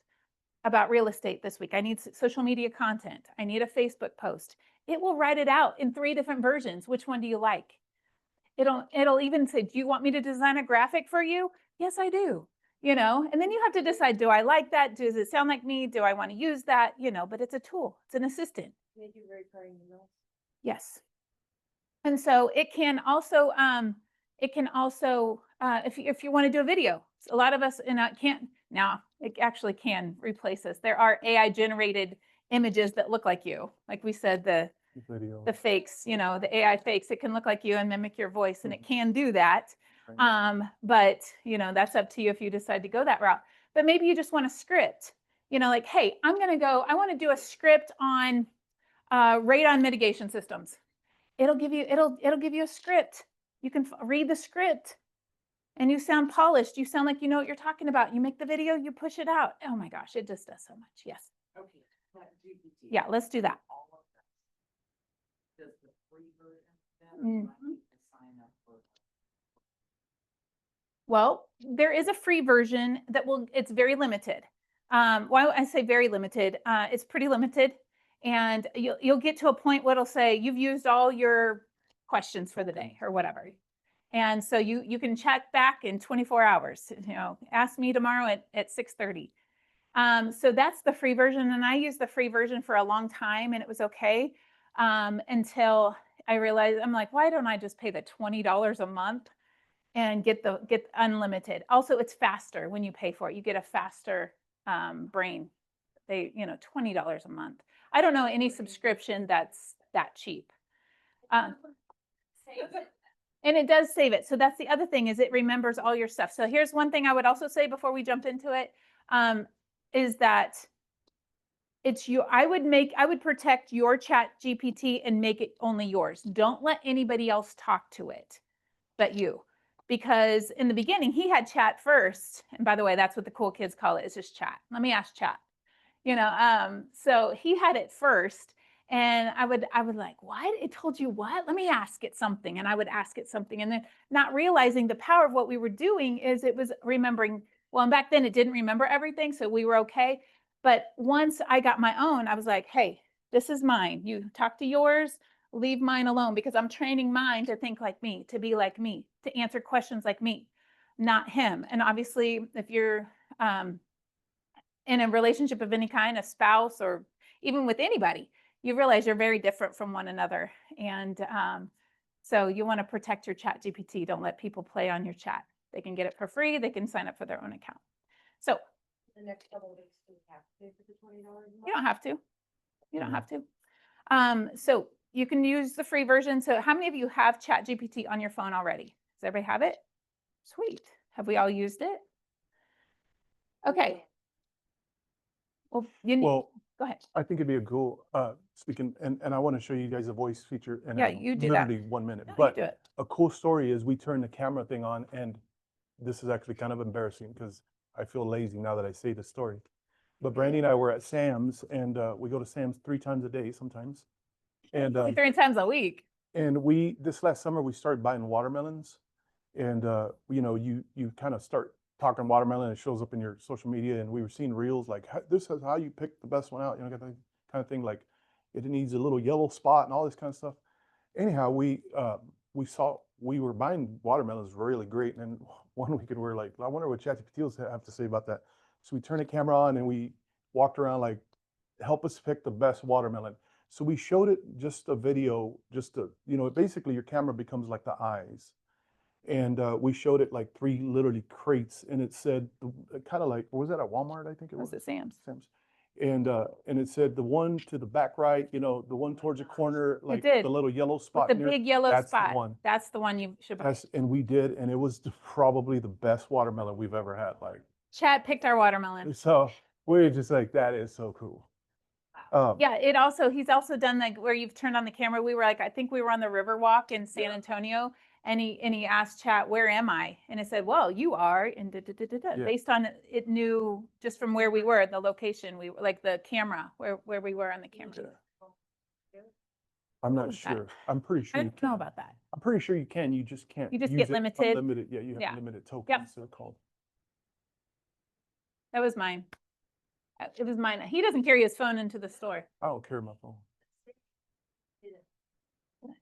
about real estate this week. I need social media content. I need a Facebook post. It will write it out in 3 different versions. Which one do you like? It'll even say, do you want me to design a graphic for you? Yes, I do. And then you have to decide, do I like that? Does it sound like me? Do I want to use that? But it's a tool. It's an assistant. Make you very crying, Yes. And so it can also, if you want to do a video, a lot of us can't now, it actually can replace us. There are AI generated images that look like you. Like we said, the fakes, the AI fakes, it can look like you and mimic your voice, and it can do that. But that's up to you if you decide to go that route. But maybe you just want a script, like, hey, I want to do a script on radon mitigation systems. It'll give you a script. You can read the script and you sound polished. You sound like you know what you're talking about. You make the video, you push it out. Oh my gosh, it just does so much. Yes. Okay. Yeah, let's do that. Does the free version? Well, there is a free version it's very limited. Why I say very limited, it's pretty limited. And you'll get to a point where it'll say, you've used all your questions for the day or whatever. And so you can check back in 24 hours, ask me tomorrow at 6:30. So that's the free version. And I used the free version for a long time and it was okay. Until I realized, I'm like, why don't I just pay the $20 a month and get unlimited? Also, it's faster when you pay for it. You get a faster brain. $20 a month. I don't know any subscription that's that cheap. And it does save it. So that's the other thing, is it remembers all your stuff. So here's one thing I would also say before we jump into it, is that I would protect your Chat GPT and make it only yours. Don't let anybody else talk to it but you. Because in the beginning, he had chat first. And by the way, that's what the cool kids call it. It's just chat. Let me ask chat. So he had it first, and I would like, what? It told you what? Let me ask it something. And I would ask it something, and then not realizing the power of what we were doing is it was remembering. Well, and back then it didn't remember everything, so we were okay. But once I got my own, I was like, hey, this is mine. You talk to yours, leave mine alone, because I'm training mine to think like me, to be like me, to answer questions like me. not him. And obviously, if you're in a relationship of any kind, a spouse, or even with anybody, you realize you're very different from one another. And so you want to protect your chat GPT. Don't let people play on your chat. They can get it for free. They can sign up for their own account. So The next couple of weeks, do we have to pay for the $20 a month? you don't have to. You don't Mhm. have to. So you can use the free version. So how many of you have chat GPT on your phone already? Does everybody have it? Sweet. Have we all used it? Okay. Well, you need, Well, go ahead. I think it'd be a cool, speaking, and I want to show you guys a voice feature in Yeah, you do that. literally 1 minute. No, you But do it. a cool story is we turned the camera thing on, and this is actually kind of embarrassing because I feel lazy now that I say the story. But Brandy and I were at Sam's, and we go to Sam's 3 times a day sometimes. And 3 times a week. we this last summer we started buying watermelons, and you know, you kind of start talking watermelon, it shows up in your social media, and we were seeing reels like, this is how you pick the best one out, you know, kind of thing, like it needs a little yellow spot and all this kind of stuff. Anyhow, we saw we were buying watermelons really great, and then one weekend we were like, I wonder what ChatGPT will have to say about that. So we turned the camera on and we walked around like, help us pick the best watermelon. So we showed it just a video, just to, you know, basically your camera becomes like the eyes. And we showed it like 3 literally crates, and it said, kind of like, was that at Walmart? I think it was. Was it Sam's? Sam's. And it said the one to the back right, you know, the one towards the corner, like did. the little yellow With spot the near, big yellow that's the spot. one. That's the one you should buy. That's, and we did, and it was probably the best watermelon we've ever had. Like, Chad picked our watermelon. so we're just like, that is so cool. Yeah, he's also done like where you've turned on the camera. We were like, I think we were on the river walk in San Antonio, and he asked chat, where am I? And it said, well, you are in Yeah. based on it knew just from where we were, the location, we were like the camera, where we were on the camera. Yeah. I'm not that? sure. I'm pretty sure I you don't know can. about that. I'm pretty sure you can. You just can't. You just use get it limited. Unlimited. Yeah, you have Yeah. limited tokens. They're called. That was mine. It was mine. He doesn't carry his phone into the store. I don't carry my phone.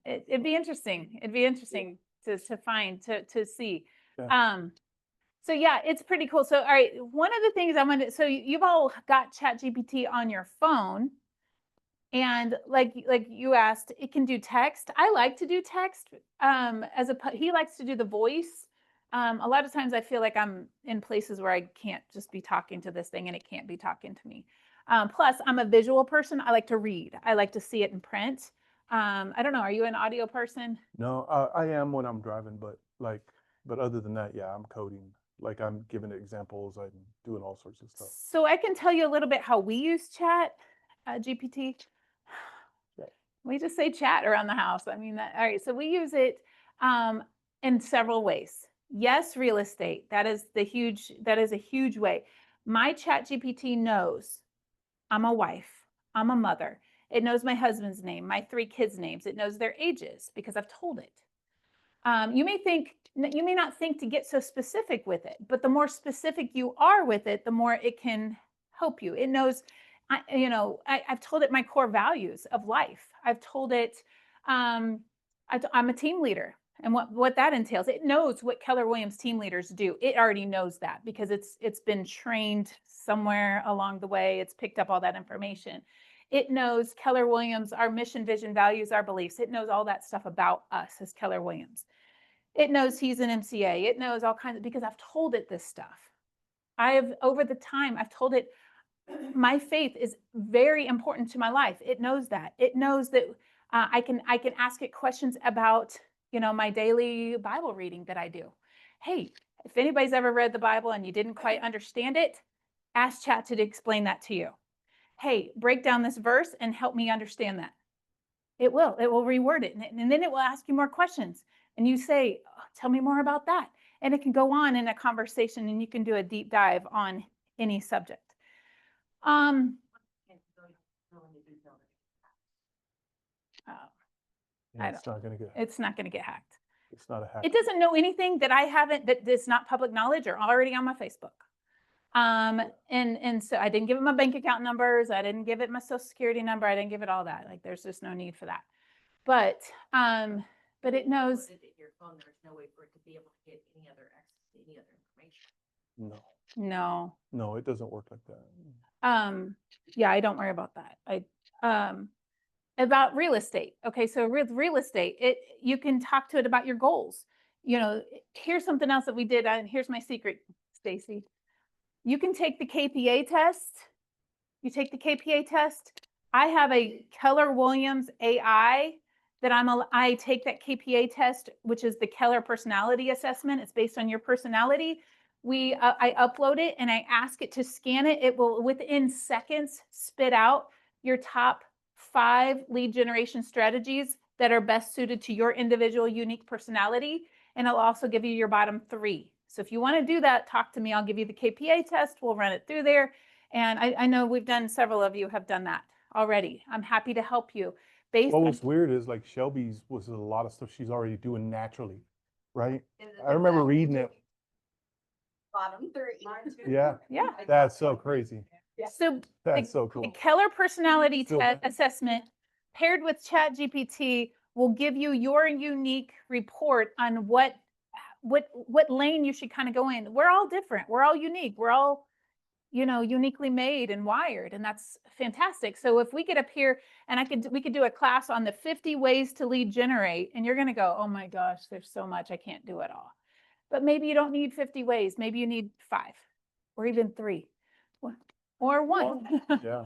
It'd be interesting. It'd be interesting to find, to see. Yeah. So yeah, it's pretty cool. So all right, one of the things I wanted, so you've all got ChatGPT on your phone, and like you asked, it can do text. I like to do text. He likes to do the voice. A lot of times I feel like I'm in places where I can't just be talking to this thing and it can't be talking to me. Plus, I'm a visual person. I like to read. I like to see it in print. I don't know. Are you an audio person? No, I am when I'm driving, but other than that, yeah, I'm coding. Like I'm giving examples. I'm doing all sorts of stuff. So I can tell you a little bit how we use chat GPT. We just say chat around the house. I mean, all right. So we use it in several ways. Yes, real estate. That is a huge way. My chat GPT knows I'm a wife. I'm a mother. It knows my husband's name, my 3 kids' names. It knows their ages because I've told it. You may not think to get so specific with it, but the more specific you are with it, the more it can help you. It knows, I've told it my core values of life. I've told it I'm a team leader and what that entails. It knows what Keller Williams team leaders do. It already knows that because it's been trained somewhere along the way. It's picked up all that information. It knows Keller Williams, our mission, vision, values, our beliefs. It knows all that stuff about us as Keller Williams. It knows he's an MCA. It knows all kinds of, because I've told it this stuff. Over the time, I've told it my faith is very important to my life. It knows that. It knows that I can ask it questions about, my daily Bible reading that I do. Hey, if anybody's ever read the Bible and you didn't quite understand it, ask chat to explain that to you. Hey, break down this verse and help me understand that. It will reword it. And then it will ask you more questions. And you say, oh, tell me more about that. And it can go on in a conversation and you can do a deep dive on any subject. It's not going to get. It's not going to get hacked. It's not a hack. It doesn't know anything that I haven't, that's not public knowledge or already on my Facebook. And so I didn't give it my bank account numbers. I didn't give it my social security number. I didn't give it all that. Like there's just no need for that. But it knows. Your phone, there's no way for it to be able to get any other access any other information. No, No. no, it doesn't work like that. Yeah, I don't worry about that. About real estate. Okay, so with real estate, you can talk to it about your goals. You know, here's something else that we did, and here's my secret, Stacy. You can take the KPA test. You take the KPA test. I have a Keller Williams AI that I take that KPA test, which is the Keller personality assessment. It's based on your personality. I upload it and I ask it to scan it. It will within seconds spit out your top 5 lead generation strategies that are best suited to your individual unique personality. And it'll also give you your bottom 3. So if you want to do that, talk to me. I'll give you the KPA test. We'll run it through there. And I know several of you have done that already. I'm happy to help you. Based What on, was weird is like Shelby's was a lot of stuff she's already doing naturally, right? Is it I remember the reading it. bottom 3. Yeah, yeah. that's so crazy. So That's the, so the cool. Keller personality Feel bad. assessment paired with ChatGPT will give you your unique report on what lane you should kind of go in. We're all different. We're all unique. We're all, uniquely made and wired, and that's fantastic. So if we get up here and we could do a class on the 50 ways to lead generate, and you're going to go, oh my gosh, there's so much, I can't do it all. But maybe you don't need 50 ways. Maybe you need 5 or even 3 or 1. Yeah.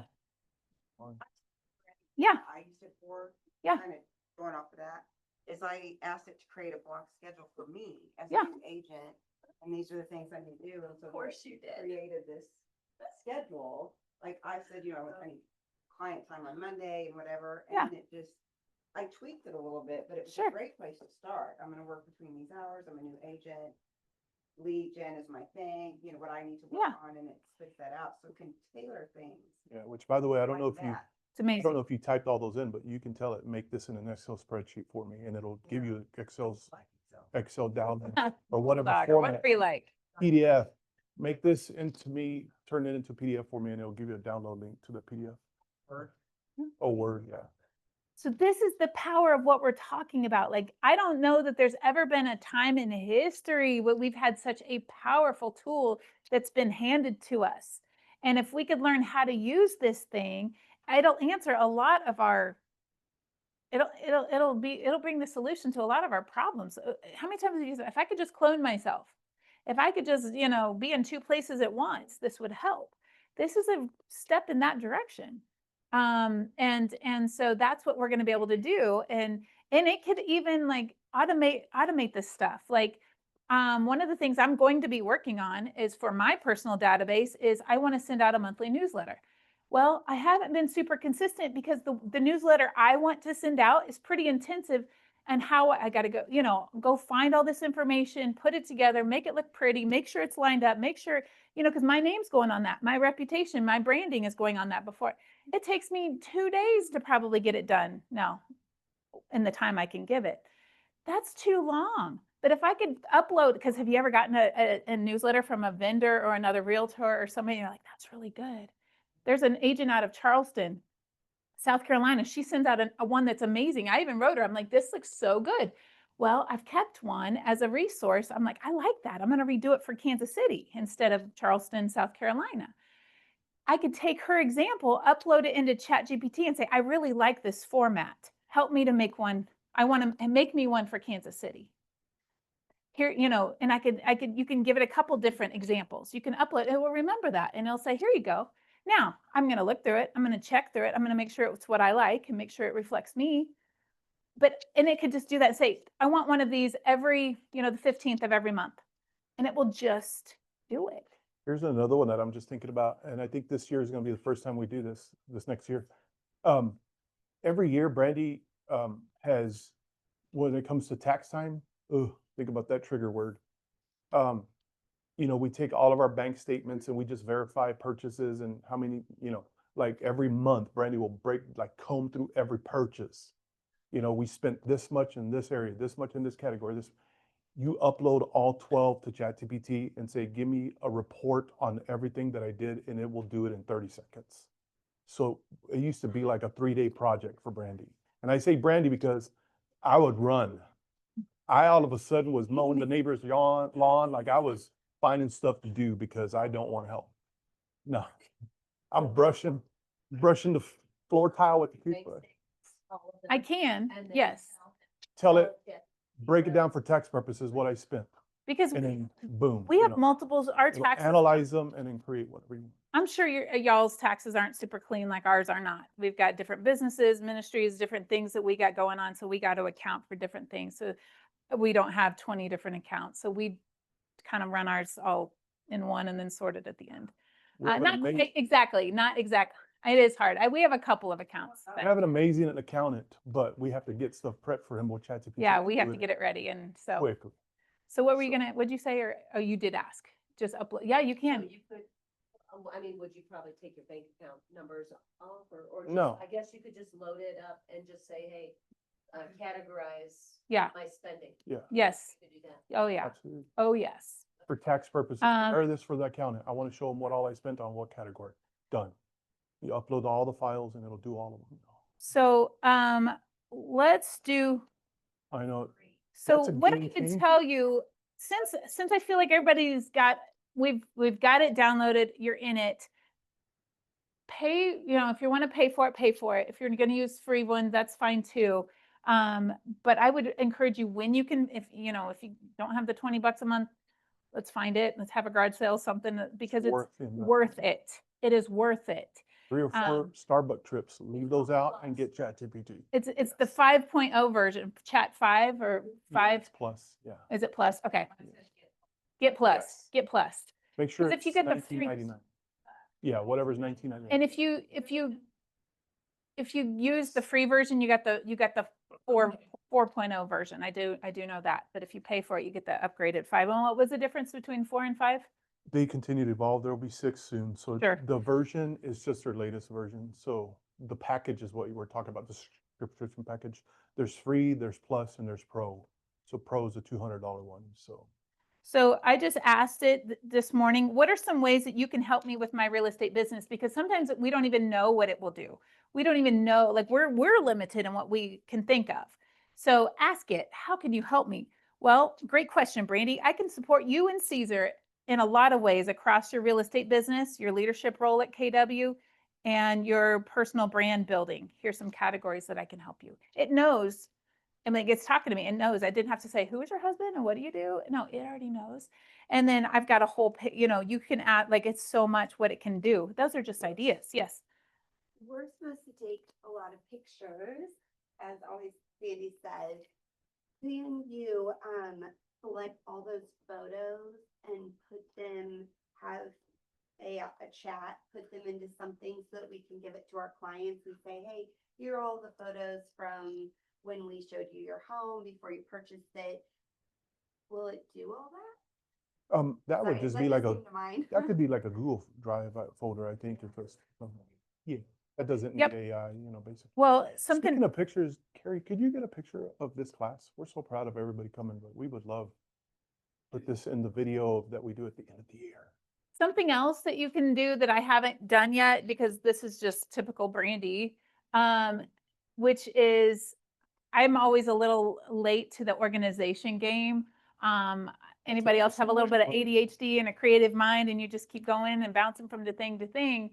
Yeah. I used it for. Yeah. Kind of going off of that, is I asked it to create a block schedule for me as Yeah. a new agent. And these are the things I need to do. And so Of course you did. created this schedule. Like I said, I need client time on Monday and whatever. Yeah. And it just, I tweaked it a little bit, but it was Sure. a great place to start. I'm going to work between these hours. I'm a new agent. Lead gen is my thing, what I need to work Yeah. on, and it spits that out. So it can tailor things. Yeah, which by the way, I don't know like if you, that. It's I amazing. don't know if you typed all those in, but you can tell it, make this in an Excel spreadsheet for me, and it'll give you Excel down or whatever Dog, or format, whatever you like. PDF. Make this into me, turn it into PDF for me, and it'll give you a download link to the PDF. Word. Oh, Word, yeah. So this is the power of what we're talking about. Like, I don't know that there's ever been a time in history where we've had such a powerful tool that's been handed to us. And if we could learn how to use this thing, it'll answer a lot of our, it'll bring the solution to a lot of our problems. How many times have you used it? If I could just clone myself, if I could just, be in 2 places at once, this would help. This is a step in that direction. And so that's what we're going to be able to do. And it could even like automate this stuff. Like, one of the things I'm going to be working on is for my personal database is I want to send out a monthly newsletter. Well, I haven't been super consistent because the newsletter I want to send out is pretty intensive, and how I got to go find all this information, put it together, make it look pretty, make sure it's lined up, make sure, because my name's going on that, my reputation, my branding is going on that before. It takes me 2 days to probably get it done now in the time I can give it. That's too long. But if I could upload, because have you ever gotten a newsletter from a vendor or another realtor or somebody, you're like, that's really good. There's an agent out of Charleston, South Carolina. She sends out a one that's amazing. I even wrote her, I'm like, this looks so good. Well, I've kept one as a resource. I'm like, I like that. I'm going to redo it for Kansas City instead of Charleston, South Carolina. I could take her example, upload it into ChatGPT and say, I really like this format. Help me to make one. I want to make me one for Kansas City. Here, and you can give it a couple different examples. You can upload, it will remember that, and it'll say, here you go. Now, I'm going to look through it. I'm going to check through it. I'm going to make sure it's what I like and make sure it reflects me. And it could just do that and say, I want one of these every, the 15th of every month. And it will just do it. Here's another one that I'm just thinking about, and I think this year is going to be the first time we do this next year. Every year, Brandy has, when it comes to tax time, think about that trigger word. We take all of our bank statements and we just verify purchases and how many, like every month, Brandy will comb through every purchase. We spent this much in this area, this much in this category, you upload all 12 to ChatGPT and say, give me a report on everything that I did, and it will do it in 30 seconds. So it used to be like a 3-day project for Brandy. And I say Brandy because I would run. I all of a sudden was mowing the neighbor's lawn, like I was finding stuff to do because I don't want help. No, I'm brushing the floor tile with the toothbrush. I can, And then yes, Tell it, Yeah. break it down for tax purposes, what I spent, because and then boom. we you have know, multiples, our it'll taxes. analyze them and then create whatever you want. I'm sure y'all's taxes aren't super clean like ours are not. We've got different businesses, ministries, different things that we got going on. So we got to account for different things. So we don't have 20 different accounts. So we kind of run ours all in one and then sort it at the end. We have an Not amazing- quite exactly, not exactly. It is hard. We have a couple of accounts. We but have an amazing accountant, but we have to get stuff prepped for him with ChatGPT. yeah, we have to get it ready. And so, quickly. so what were you So- what'd you say? Or, oh, you did ask. Just upload. Yeah, you So can. you could, I mean, would you probably take your bank account numbers off or just, No. I guess you could just load it up and just say, hey, categorize Yeah. my spending. Yes. You could do that. Oh, yeah. Absolutely. Oh, yes. For tax purposes, Um, prepare this for the accountant. I want to show them what all I spent on what category. Done. You upload all the files and it'll do all of them. So, let's do, I know. so That's a what I game could changer. tell you, since I feel like everybody's got, we've got it downloaded, you're in it. Pay, if you want to pay for it, pay for it. If you're going to use free one, that's fine too. But I would encourage you when you can, if you don't have the $20 a month, let's find it. Let's have a garage sale, something because it's Worth the investment. worth it. It is worth it. 3 or 4 Starbucks trips, leave those out and get ChatGPT. It's the 5.0 version, Chat 5 or 5. It's plus, yeah. Is it plus? Okay. Get plus. Yes. Get plus. Make sure 'Cause it's if you get the free- $19.99. Yeah, whatever's $19.99. And if you use the free version, you got the 4.0 version. I do know that. But if you pay for it, you get the upgraded 5. And what was the difference between 4 and 5? They continue to evolve. There will be 6 soon. So Sure. the version is just their latest version. So the package is what you were talking about, the subscription package. There's free, there's plus, and there's pro. So pro is a $200 one. So I just asked it this morning, what are some ways that you can help me with my real estate business? Because sometimes we don't even know what it will do. We don't even know, like we're limited in what we can think of. So ask it, how can you help me? Well, great question, Brandy. I can support you and Cesar in a lot of ways across your real estate business, your leadership role at KW, and your personal brand building. Here's some categories that I can help you. It knows. And when it gets talking to me, it knows. I didn't have to say, who is your husband and what do you do? No, it already knows. And then I've got a whole, you can add, like, it's so much what it can do. Those are just ideas. Yes. We're supposed to take a lot of pictures, as always Sandy said. Can you select all those photos and put them, have a chat, put them into something so that we can give it to our clients and say, hey, here are all the photos from when we showed you your home before you purchased it. Will it do all that? That would Sorry, just that be like came to mind. that could be like a Google Drive folder, I think, if it's, yeah, that doesn't need Yep. AI, basically. Well, Speaking of pictures, Carrie, could you get a picture of this class? We're so proud of everybody coming, but we would love put this in the video that we do at the end of the year. something else that you can do that I haven't done yet, because this is just typical Brandy, which is I'm always a little late to the organization game. Anybody else have a little bit of ADHD and a creative mind and you just keep going and bouncing from the thing to thing?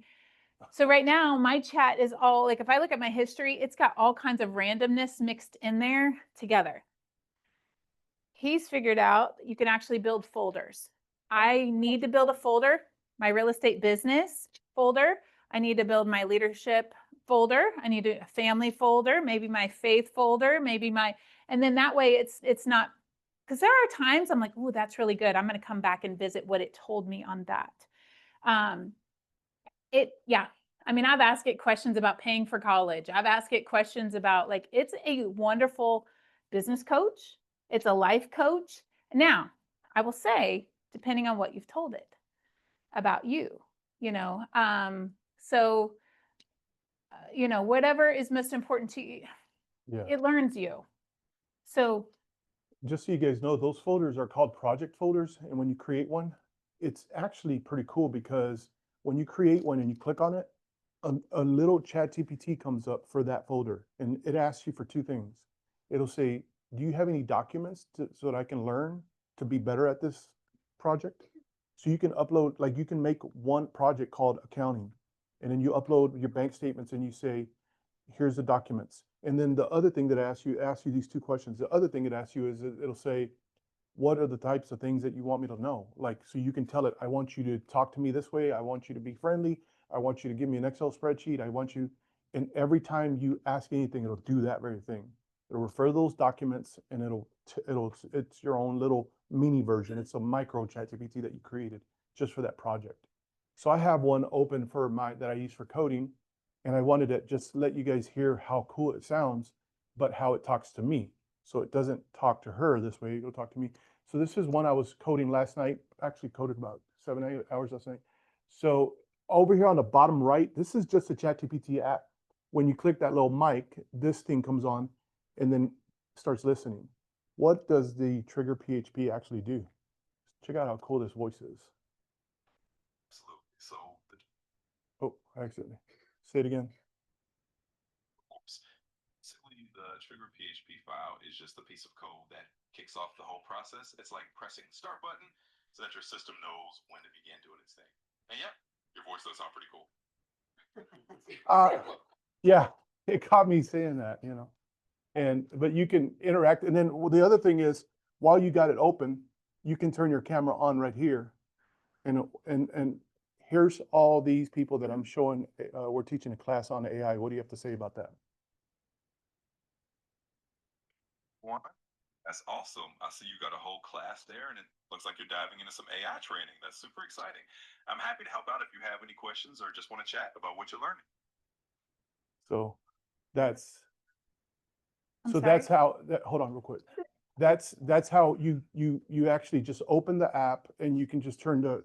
So right now my chat is all like, if I look at my history, it's got all kinds of randomness mixed in there together. He's figured out you can actually build folders. I need to build a folder, my real estate business folder. I need to build my leadership folder. I need a family folder, maybe my faith folder, maybe and then that way it's not, because there are times I'm like, oh, that's really good. I'm going to come back and visit what it told me on that. Yeah. I mean, I've asked it questions about paying for college. I've asked it questions about, like, it's a wonderful business coach. It's a life coach. Now, I will say, depending on what you've told it about you, so, whatever is most important to you, Yeah. it learns you. So Just so you guys know, those folders are called project folders. And when you create one, it's actually pretty cool because when you create one and you click on it, a little ChatGPT comes up for that folder and it asks you for 2 things. It'll say, do you have any documents so that I can learn to be better at this project? So you can upload, like you can make one project called accounting, and then you upload your bank statements and you say, here's the documents. And then the other thing that asks you these two questions. The other thing it asks you is it'll say, what are the types of things that you want me to know? Like, so you can tell it, I want you to talk to me this way. I want you to be friendly. I want you to give me an Excel spreadsheet. I want you, and every time you ask anything, it'll do that very thing. It'll refer those documents and it's your own little mini version. It's a micro ChatGPT that you created just for that project. So I have one open for that I use for coding, and I wanted to just let you guys hear how cool it sounds, but how it talks to me. So it doesn't talk to her this way, it'll talk to me. So this is one I was coding last night, actually coded about 7 hours last night. So over here on the bottom right, this is just a ChatGPT app. When you click that little mic, this thing comes on and then starts listening. What does the trigger PHP actually do? Check out how cool this voice is. Absolutely. So Oh, I accidentally. Say it again. basically, the trigger PHP file is just a piece of code that kicks off the whole process. It's like pressing the start button so that your system knows when to begin doing its thing. And yeah, your voice does sound pretty cool. Yeah, it caught me saying that, you know. But you can interact. And then the other thing is, while you got it open, you can turn your camera on right here. And here's all these people that I'm showing. We're teaching a class on AI. What do you have to say about that? One, that's awesome. I see you got a whole class there, and it looks like you're diving into some AI training. That's super exciting. I'm happy to help out if you have any questions or just want to chat about what you're learning. So that's I'm so sorry? that's how hold on real quick. That's how you actually just open the app and you can just turn the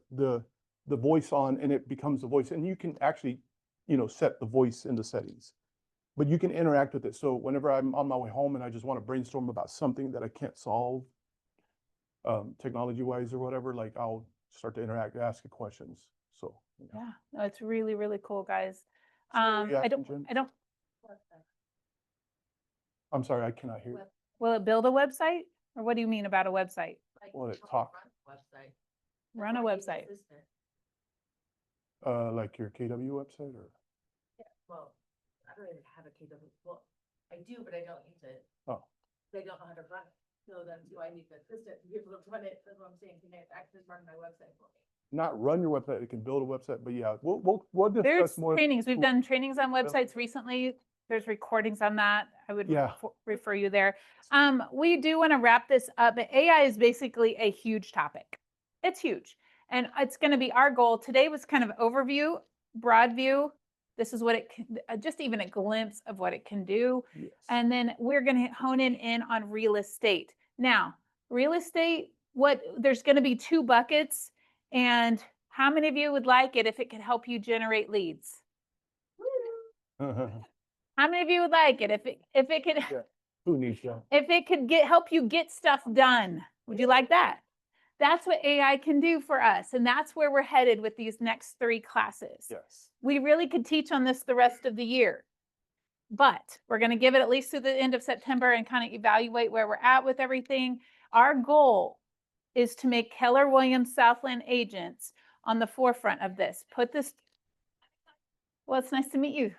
voice on and it becomes the voice, and you can actually, you know, set the voice in the settings, but you can interact with it. So whenever I'm on my way home and I just want to brainstorm about something that I can't solve technology wise or whatever, like I'll start to interact, ask it questions. So Yeah, no, it's really, really cool, guys. So what were you asking, Jen? Website. I'm sorry, I cannot hear. Will it build a website? Or what do you mean about a website? Like, Well, it help talk. run a website. Run a That's why I website. need an assistant. Like your KW website or? Yeah, well, I don't even have a KW, well, I do, but I don't use it. Oh. They don't know how to run it, so then do I need an assistant to be able to run it, that's what I'm saying, can they actually run my website for me? Not run your website, it can build a website, but yeah, we'll There's discuss more. trainings. We've done trainings on websites recently. There's recordings on that. I would Yeah. refer you there. We do want to wrap this up, but AI is basically a huge topic. It's huge. And it's going to be our goal. Today was kind of overview, broad view. This is what it can, just even a glimpse of what it can do. Yes. And then we're going to hone in on real estate. Now, real estate, there's going to be 2 buckets. And how many of you would like it if it could help you generate leads? How many of you would like it if it could Yeah. Who needs that? if it could help you get stuff done? Would you like that? That's what AI can do for us, and that's where we're headed with these next 3 classes. Yes. We really could teach on this the rest of the year, but we're going to give it at least through the end of September and kind of evaluate where we're at with everything. Our goal is to make Keller Williams Southland agents on the forefront of this. Well, it's nice to meet you.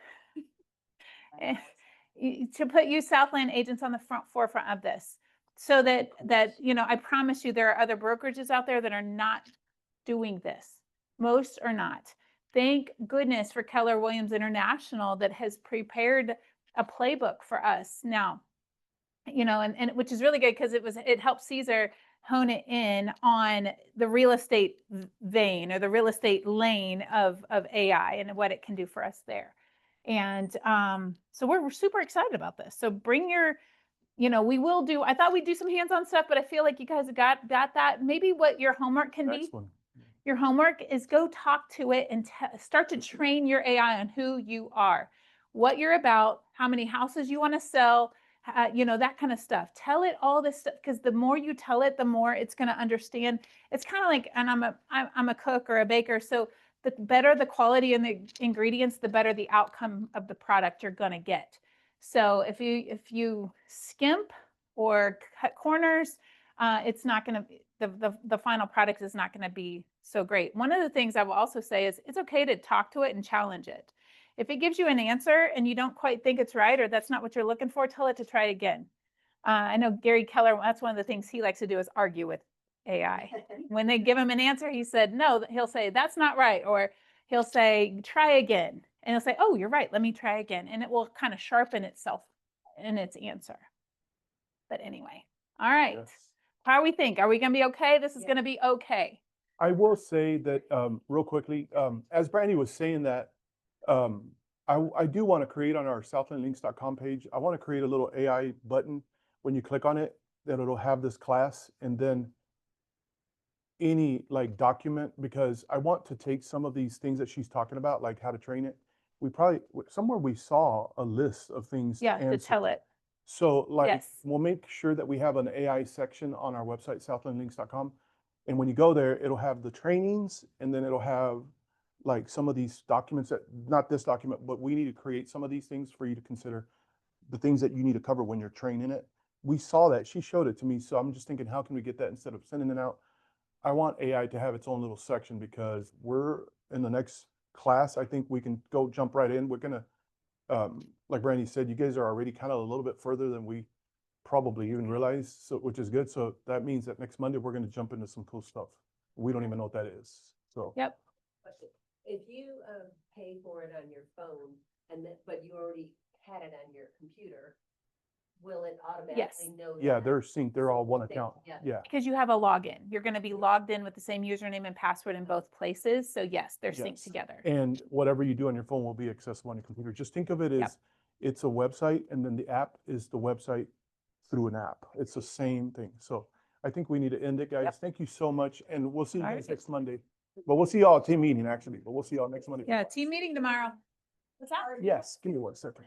To put you Southland agents on the forefront of this, so that you know, I promise you there are other brokerages out there that are not doing this. Most are not. Thank goodness for Keller Williams International that has prepared a playbook for us now, you know, and which is really good because it helped Cesar hone it in on the real estate vein or the real estate lane of AI and what it can do for us there. And so we're super excited about this. So bring your, you know, I thought we'd do some hands-on stuff, but I feel like you guys have got that. Maybe what your homework can be. Excellent. Your homework is go talk to it and start to train your AI on who you are, what you're about, how many houses you want to sell, you know, that kind of stuff. Tell it all this stuff, because the more you tell it, the more it's going to understand. It's kind of like, and I'm a cook or a baker, so the better the quality and the ingredients, the better the outcome of the product you're going to get. So if you skimp or cut corners, it's not going to, the final product is not going to be so great. One of the things I will also say is it's okay to talk to it and challenge it. If it gives you an answer and you don't quite think it's right, or that's not what you're looking for, tell it to try it again. I know Gary Keller, that's one of the things he likes to do is argue with AI. When they give him an answer, he said, no, he'll say, that's not right. Or he'll say, try again. And he'll say, oh, you're right. Let me try again. And it will kind of sharpen itself in its answer. But anyway, all right. Yes. How we think? Are we going to be okay? This is Yeah. going to be okay. I will say that, real quickly, as Brandy was saying that, I do want to create on our southlandlinks.com page, I want to create a little AI button. When you click on it, that it'll have this class and then any like document, because I want to take some of these things that she's talking about, like how to train it. We probably, somewhere we saw a list of things. Yeah, to answered. tell it. So like, Yes. we'll make sure that we have an AI section on our website, southlandlinks.com. And when you go there, it'll have the trainings and then it'll have like some of these documents that, not this document, but we need to create some of these things for you to consider the things that you need to cover when you're training it. We saw that, she showed it to me. So I'm just thinking, how can we get that instead of sending it out? I want AI to have its own little section because we're in the next class. I think we can go jump right in. We're gonna, like Brandy said, you guys are already kind of a little bit further than we probably even realize, so, which is good. So that means that next Monday, we're gonna jump into some cool stuff. We don't even know what that is, so. Yep. Question. If you, pay for it on your phone and then, but you already had it on your computer, will it automatically know? Yeah, that? they're synced, they're all one They- account, yeah. yeah. Because you have a login. You're going to be logged in with the same username and password in both places. So yes, they're synced Yes. together. And whatever you do on your phone will be accessible on your computer. Just think of it Yep. as, it's a website and then the app is the website through an app. It's the same thing. So I think we need to end it, guys. Yep. Thank you so much. And we'll see you All guys right. next Monday. But we'll see y'all at team meeting actually, but we'll see y'all next Monday. Yeah, team meeting tomorrow. What's that? Yes, give me 1 second.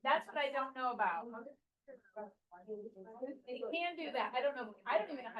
That's what I don't know about. They can do that. I don't know. I don't even know how